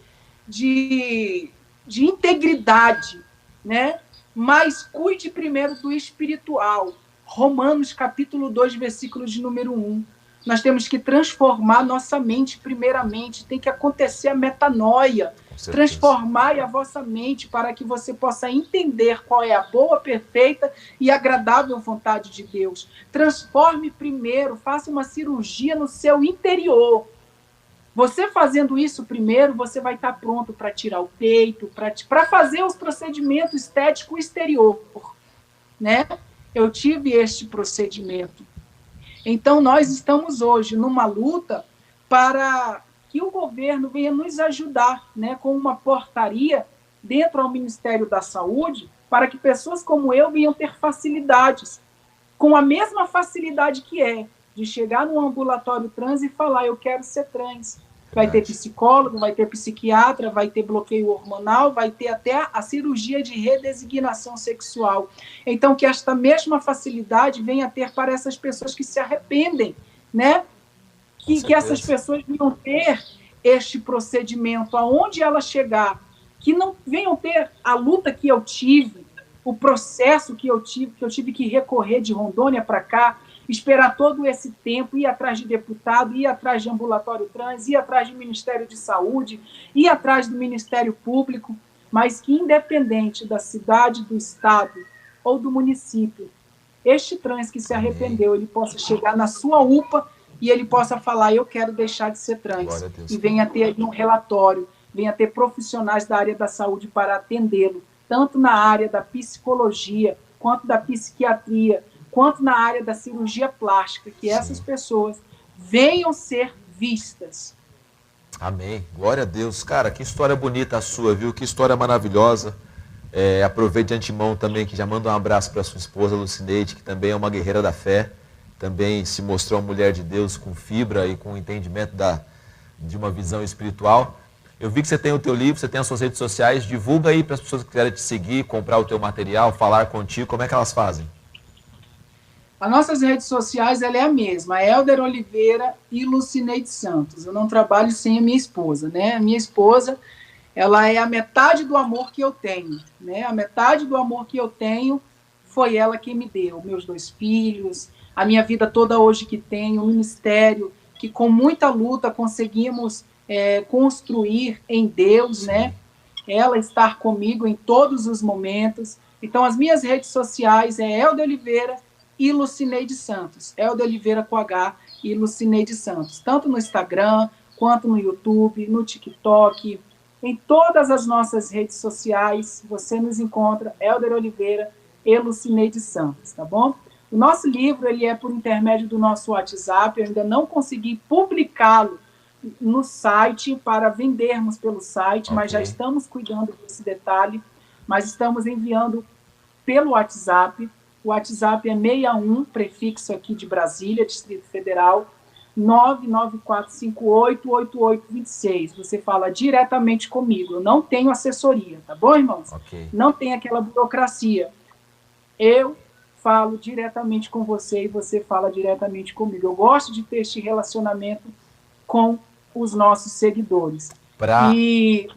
integridade, né? Mas cuide primeiro do espiritual. Romanos, capítulo 2, versículo de número 1. Nós temos que transformar nossa mente primeiramente. Tem que acontecer a metanoia. Transformai a vossa mente para que você possa entender qual é a boa, perfeita e agradável vontade de Deus. Transforme primeiro, faça uma cirurgia no seu interior. Você fazendo isso primeiro, você vai estar pronto para tirar o peito, para fazer os procedimentos estéticos exterior, né? Eu tive este procedimento. Então, nós estamos hoje numa luta para que o governo venha nos ajudar, né, com uma portaria dentro ao Ministério da Saúde, para que pessoas como eu venham ter facilidades, com a mesma facilidade que é de chegar no ambulatório trans e falar, eu quero ser trans. Vai ter psicólogo, vai ter psiquiatra, vai ter bloqueio hormonal, vai ter até a cirurgia de redesignação sexual. Então, que esta mesma facilidade venha a ter para essas pessoas que se arrependem, né? Que essas pessoas venham ter este procedimento, aonde ela chegar, que não venham ter a luta que eu tive, o processo que eu tive que recorrer de Rondônia para cá, esperar todo esse tempo, ir atrás de deputado, ir atrás de ambulatório trans, ir atrás de Ministério de Saúde, ir atrás do Ministério Público, mas que independente da cidade, do estado ou do município, este trans que se arrependeu, ele possa chegar na sua UPA e ele possa falar, eu quero deixar de ser trans. E venha ter ali um relatório, venha ter profissionais da área da saúde para atendê-lo, tanto na área da psicologia, quanto da psiquiatria, quanto na área da cirurgia plástica, que essas pessoas venham ser vistas. Amém. Glória a Deus. Cara, que história bonita a sua, viu? Que história maravilhosa. Aproveite de antemão também, que já manda um abraço para sua esposa, Lucineide, que também é uma guerreira da fé, também se mostrou uma mulher de Deus com fibra e com entendimento de uma visão espiritual. Eu vi que você tem o teu livro, você tem as suas redes sociais, divulga aí para as pessoas que quiserem te seguir, comprar o teu material, falar contigo, como é que elas fazem? As nossas redes sociais, ela é a mesma, Helder Oliveira e Lucineide Santos. Eu não trabalho sem a minha esposa, né? A minha esposa, ela é a metade do amor que eu tenho, né? A metade do amor que eu tenho foi ela que me deu, meus 2 filhos, a minha vida toda hoje que tenho, o ministério, que com muita luta conseguimos construir em Deus, né? Ela estar comigo em todos os momentos. Então, as minhas redes sociais é Helder Oliveira e Lucineide Santos. Helder Oliveira com H e Lucineide Santos. Tanto no Instagram, quanto no YouTube, no TikTok, em todas as nossas redes sociais, você nos encontra, Helder Oliveira e Lucineide Santos, tá bom? O nosso livro, ele é por intermédio do nosso WhatsApp, eu ainda não consegui publicá-lo no site para vendermos pelo site, mas já estamos cuidando desse detalhe, mas estamos enviando pelo WhatsApp. O WhatsApp é 61, prefixo aqui de Brasília, Distrito Federal, 994588826. Você fala diretamente comigo. Eu não tenho assessoria, tá bom, irmãos? Ok. Não tem aquela burocracia. Eu falo diretamente com você e você fala diretamente comigo. Eu gosto de ter este relacionamento com os nossos seguidores. E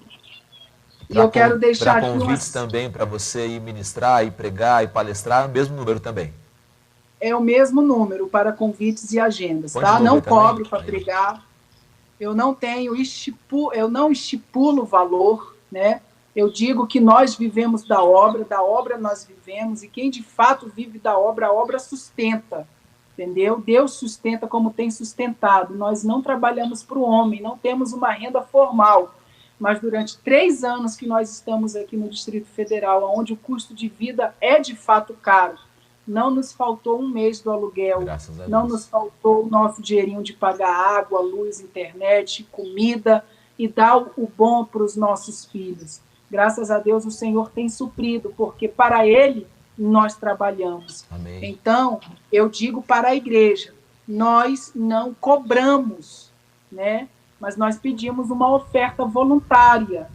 eu quero deixar aqui convites também para você ir ministrar, ir pregar, e palestrar, o mesmo número também. É o mesmo número para convites e agendas, tá? Não cobro para pregar. Eu não estipulo valor, né? Eu digo que nós vivemos da obra nós vivemos, e quem de fato vive da obra, a obra sustenta, entendeu? Deus sustenta como tem sustentado. Nós não trabalhamos para o homem, não temos uma renda formal, mas durante 3 anos que nós estamos aqui no Distrito Federal, onde o custo de vida é de fato caro, não nos faltou um mês do aluguel, não nos faltou o nosso dinheirinho de pagar água, luz, internet, comida e dar o bom para os nossos filhos. Graças a Deus o Senhor tem suprido, porque para Ele nós trabalhamos. Amém. Então, eu digo para a igreja, nós não cobramos, né? Mas nós pedimos uma oferta voluntária,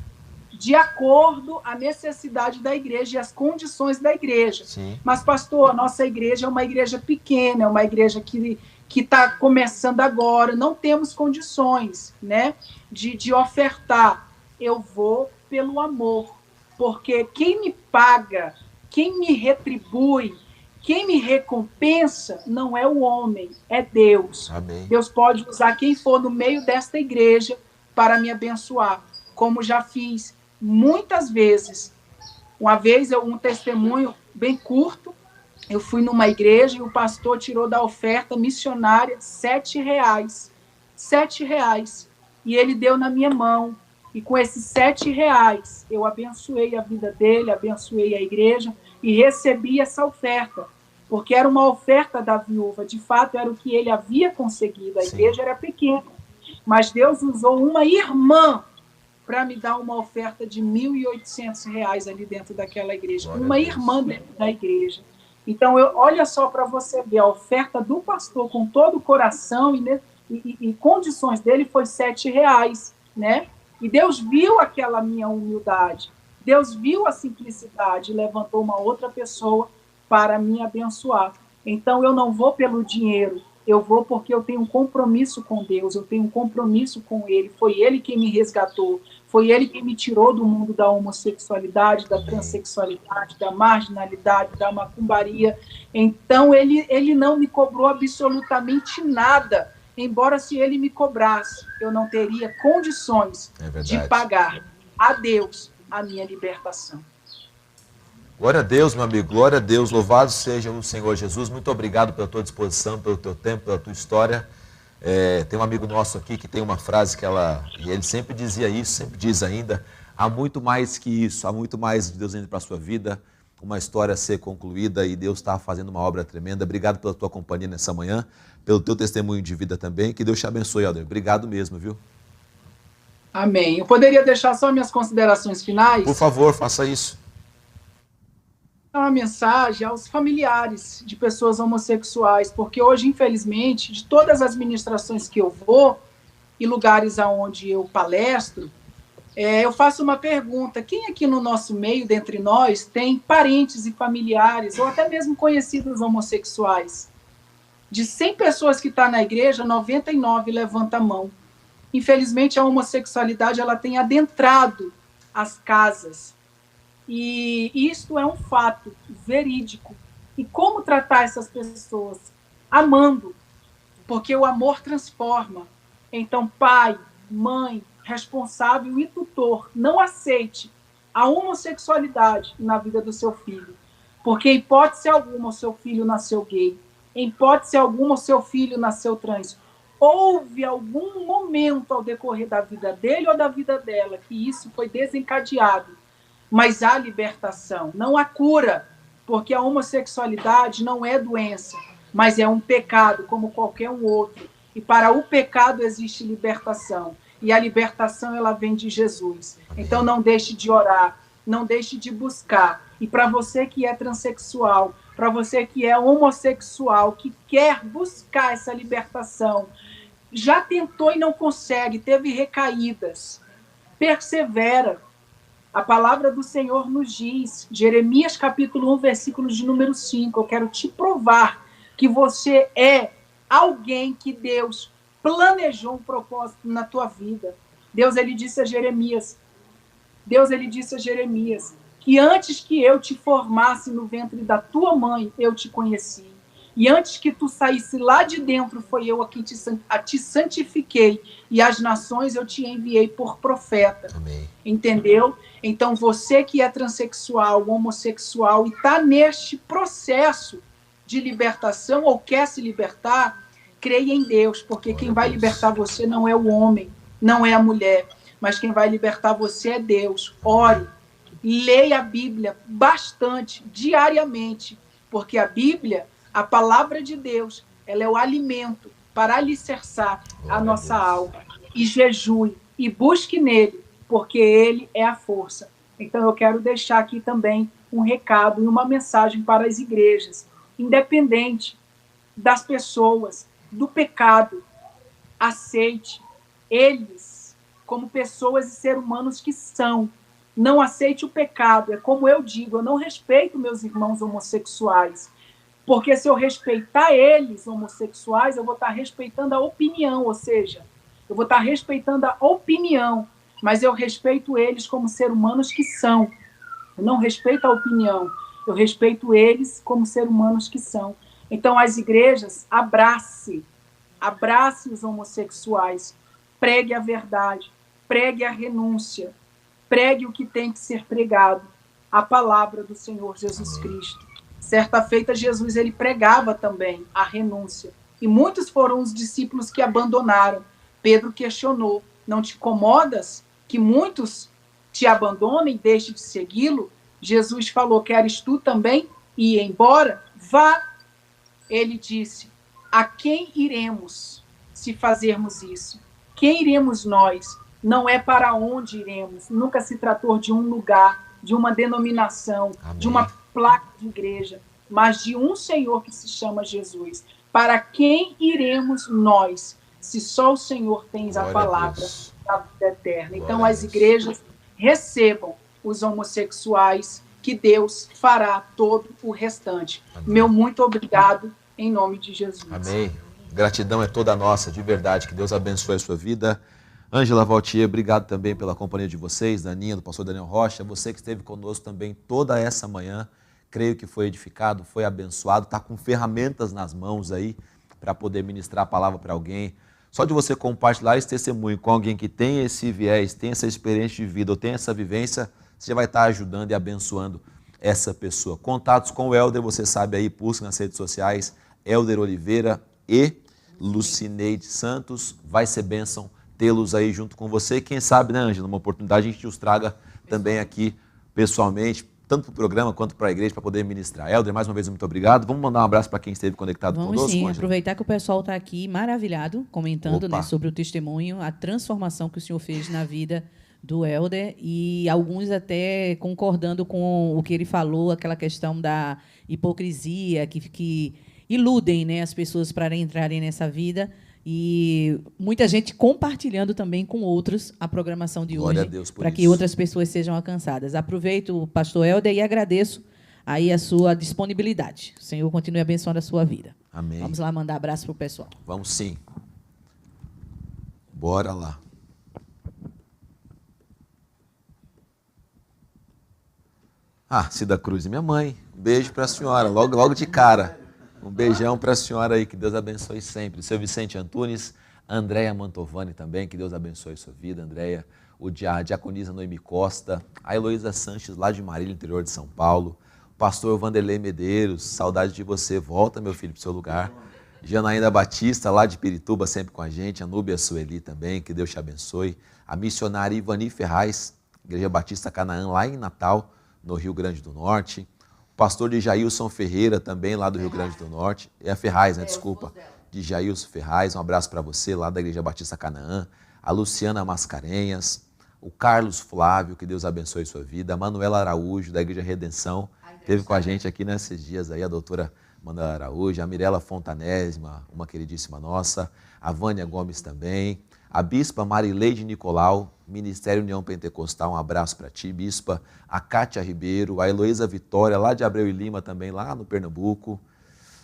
de acordo à necessidade da igreja e às condições da igreja. Sim. Mas, pastor, a nossa igreja é uma igreja pequena, é uma igreja que está começando agora, não temos condições, né, de ofertar. Eu vou pelo amor, porque quem me paga, quem me retribui, quem me recompensa não é o homem, é Deus. Amém. Deus pode usar quem for no meio desta igreja para me abençoar, como já fiz muitas vezes. Uma vez, um testemunho bem curto, eu fui numa igreja e o pastor tirou da oferta missionária R$7. R$7. E ele deu na minha mão. E com esses R$7, eu abençoei a vida dele, abençoei a igreja e recebi essa oferta. Porque era uma oferta da viúva. De fato, era o que ele havia conseguido. A igreja era pequena. Mas Deus usou uma irmã para me dar uma oferta de R$1.800 ali dentro daquela igreja. Glória uma irmã dentro da igreja. Então, olha só para você ver, a oferta do pastor com todo o coração e condições dele foi R$7, né? E Deus viu aquela minha humildade, Deus viu a simplicidade e levantou uma outra pessoa para me abençoar. Então, eu não vou pelo dinheiro, eu vou porque eu tenho um compromisso com Deus, eu tenho um compromisso com Ele. Foi Ele quem me resgatou, foi Ele quem me tirou do mundo da homossexualidade, da transexualidade, da marginalidade, da macumbaria. Então, ele não me cobrou absolutamente nada, embora se Ele me cobrasse, eu não teria condições de pagar a Deus a minha libertação. Glória a Deus, meu amigo, glória a Deus, louvado seja o Senhor Jesus. Muito obrigado pela tua disposição, pelo teu tempo, pela tua história. Tem um amigo nosso aqui que tem uma frase e ele sempre dizia isso, sempre diz ainda: há muito mais que isso, há muito mais de Deus indo para a sua vida, uma história a ser concluída, e Deus está fazendo uma obra tremenda. Obrigado pela tua companhia nessa manhã, pelo teu testemunho de vida também. Que Deus te abençoe, Helder. Obrigado mesmo, viu? Amém. Eu poderia deixar só minhas considerações finais? Por favor, faça isso. Uma mensagem aos familiares de pessoas homossexuais, porque hoje, infelizmente, de todas as ministrações que eu vou e lugares aonde eu palestro, eu faço uma pergunta: quem aqui no nosso meio, dentre nós, tem parentes e familiares, ou até mesmo conhecidos homossexuais? De 100 pessoas que estão na igreja, 99 levanta a mão. Infelizmente, a homossexualidade ela tem adentrado as casas. E isto é um fato verídico. E como tratar essas pessoas? Amando, porque o amor transforma. Então, pai, mãe, responsável e tutor, não aceite a homossexualidade na vida do seu filho. Porque, em hipótese alguma, o seu filho nasceu gay. Em hipótese alguma, o seu filho nasceu trans. Houve algum momento ao decorrer da vida dele ou da vida dela que isso foi desencadeado. Mas há libertação, não há cura, porque a homossexualidade não é doença, mas é um pecado como qualquer um outro. E para o pecado existe libertação. E a libertação, ela vem de Jesus. Então não deixe de orar, não deixe de buscar. E para você que é transexual, para você que é homossexual, que quer buscar essa libertação, já tentou e não consegue, teve recaídas, persevera. A palavra do Senhor nos diz, Jeremias capítulo 1, versículo de número 5, eu quero te provar que você é alguém que Deus planejou um propósito na tua vida. Deus, ele disse a Jeremias, que antes que eu te formasse no ventre da tua mãe, eu te conheci. E antes que tu saísse lá de dentro, foi eu a quem te santifiquei. E as nações eu te enviei por profeta. Amém. Entendeu? Então, você que é transexual, homossexual, e está neste processo de libertação, ou quer se libertar, creia em Deus, porque quem vai libertar você não é o homem, não é a mulher, mas quem vai libertar você é Deus. Ore, leia a Bíblia bastante, diariamente, porque a Bíblia, a palavra de Deus, ela é o alimento para alicerçar a nossa alma. E jejue, e busque nele, porque ele é a força. Então eu quero deixar aqui também um recado e uma mensagem para as igrejas, independente das pessoas, do pecado, aceite eles como pessoas e seres humanos que são. Não aceite o pecado. É como eu digo, eu não respeito meus irmãos homossexuais. Porque se eu respeitar eles, homossexuais, eu vou estar respeitando a opinião, ou seja, eu vou estar respeitando a opinião, mas eu respeito eles como seres humanos que são. Eu não respeito a opinião, eu respeito eles como seres humanos que são. Então, as igrejas, abrace os homossexuais, pregue a verdade, pregue a renúncia, pregue o que tem que ser pregado, a palavra do Senhor Jesus Cristo. Certa feita, Jesus ele pregava também a renúncia. E muitos foram os discípulos que abandonaram. Pedro questionou, não te incomodas que muitos te abandonem e deixem de segui-lo? Jesus falou, queres tu também ir embora? Vá. Ele disse, a quem iremos se fazermos isso? Quem iremos nós? Não é para onde iremos. Nunca se tratou de um lugar, de uma denominação, Amém. De uma placa de igreja, mas de um Senhor que se chama Jesus. Para quem iremos nós, se só o Senhor tem a palavra da vida eterna? Então, as igrejas recebam os homossexuais, que Deus fará todo o restante. Amém. Meu muito obrigado, em nome de Jesus. Amém. Gratidão é toda nossa, de verdade. Que Deus abençoe a sua vida. Ângela Valtier, obrigado também pela companhia de vocês, Daninha, do pastor Daniel Rocha, você que esteve conosco também toda essa manhã, creio que foi edificado, foi abençoado, está com ferramentas nas mãos aí para poder ministrar a palavra para alguém. Só de você compartilhar esse testemunho com alguém que tem esse viés, tem essa experiência de vida ou tem essa vivência, você vai estar ajudando e abençoando essa pessoa. Contatos com o Helder, você sabe aí, busca nas redes sociais, Helder Oliveira e Lucineide Santos, vai ser bênção tê-los aí junto com você. Quem sabe, né, Ângela, numa oportunidade a gente os traga também aqui pessoalmente, tanto para o programa quanto para a igreja, para poder ministrar. Helder, mais uma vez, muito obrigado. Vamos mandar um abraço para quem esteve conectado conosco. Vamos sim, Ângela? aproveitar que o pessoal está aqui maravilhado, comentando, né, sobre o testemunho, a transformação que o Senhor fez na vida do Helder, e alguns até concordando com o que ele falou, aquela questão da hipocrisia, que iludem, né, as pessoas para entrarem nessa vida. E muita gente compartilhando também com outros a programação de Glória hoje, a Deus por para que isso. outras pessoas sejam alcançadas. Aproveito, pastor Helder, e agradeço aí a sua disponibilidade. O Senhor continue abençoando a sua vida. Amém. Vamos lá mandar abraço para o pessoal. Vamos sim. Bora lá. Cida Cruz, minha mãe. Um beijo para a senhora, logo de cara. Um beijão para a senhora aí, que Deus abençoe sempre. Seu Vicente Antunes, Andréia Mantovani também, que Deus abençoe sua vida, Andréia. A diaconisa Noemi Costa, a Heloísa Sanches, lá de Marília, interior de São Paulo. Pastor Vanderlei Medeiros, saudade de você. Volta, meu filho, para o seu lugar. Janaína Batista, lá de Pirituba, sempre com a gente. A Núbia Sueli também, que Deus te abençoe. A missionária Ivani Ferraz, Igreja Batista Canaã, lá em Natal, no Rio Grande do Norte. O pastor de Jailson Ferreira, também lá do Rio Grande do Norte. É a Ferraz, né? Desculpa. De Jailson Ferraz, um abraço para você, lá da Igreja Batista Canaã. A Luciana Mascarenhas. O Carlos Flávio, que Deus abençoe sua vida. A Manuela Araújo, da Igreja Redenção. Esteve com a gente aqui nesses dias aí, a doutora Manuela Araújo, a Mirela Fontanese, uma queridíssima nossa, a Vânia Gomes também, a Bispa Marileide Nicolau, Ministério União Pentecostal, um abraço para ti, Bispa, a Cátia Ribeiro, a Heloísa Vitória, lá de Abreu e Lima também, lá no Pernambuco,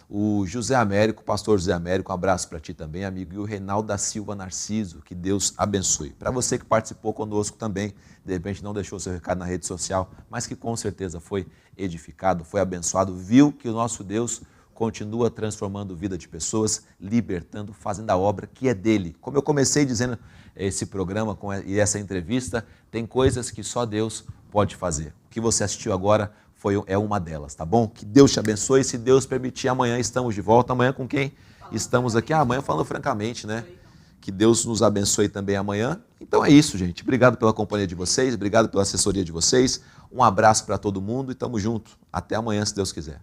o José Américo, pastor José Américo, um abraço para ti também, amigo, e o Reinaldo da Silva Narciso, que Deus abençoe. Para você que participou conosco também, de repente não deixou seu recado na rede social, mas que com certeza foi edificado, foi abençoado, viu que o nosso Deus continua transformando vida de pessoas, libertando, fazendo a obra que é dele. Como eu comecei dizendo, esse programa e essa entrevista, tem coisas que só Deus pode fazer. O que você assistiu agora é uma delas, tá bom? Que Deus te abençoe. Se Deus permitir, amanhã estamos de volta. Amanhã com quem estamos aqui? Amanhã falando francamente, né? Que Deus nos abençoe também amanhã. Então é isso, gente. Obrigado pela companhia de vocês, obrigado pela assessoria de vocês. Um abraço para todo mundo e tamo junto. Até amanhã, se Deus quiser.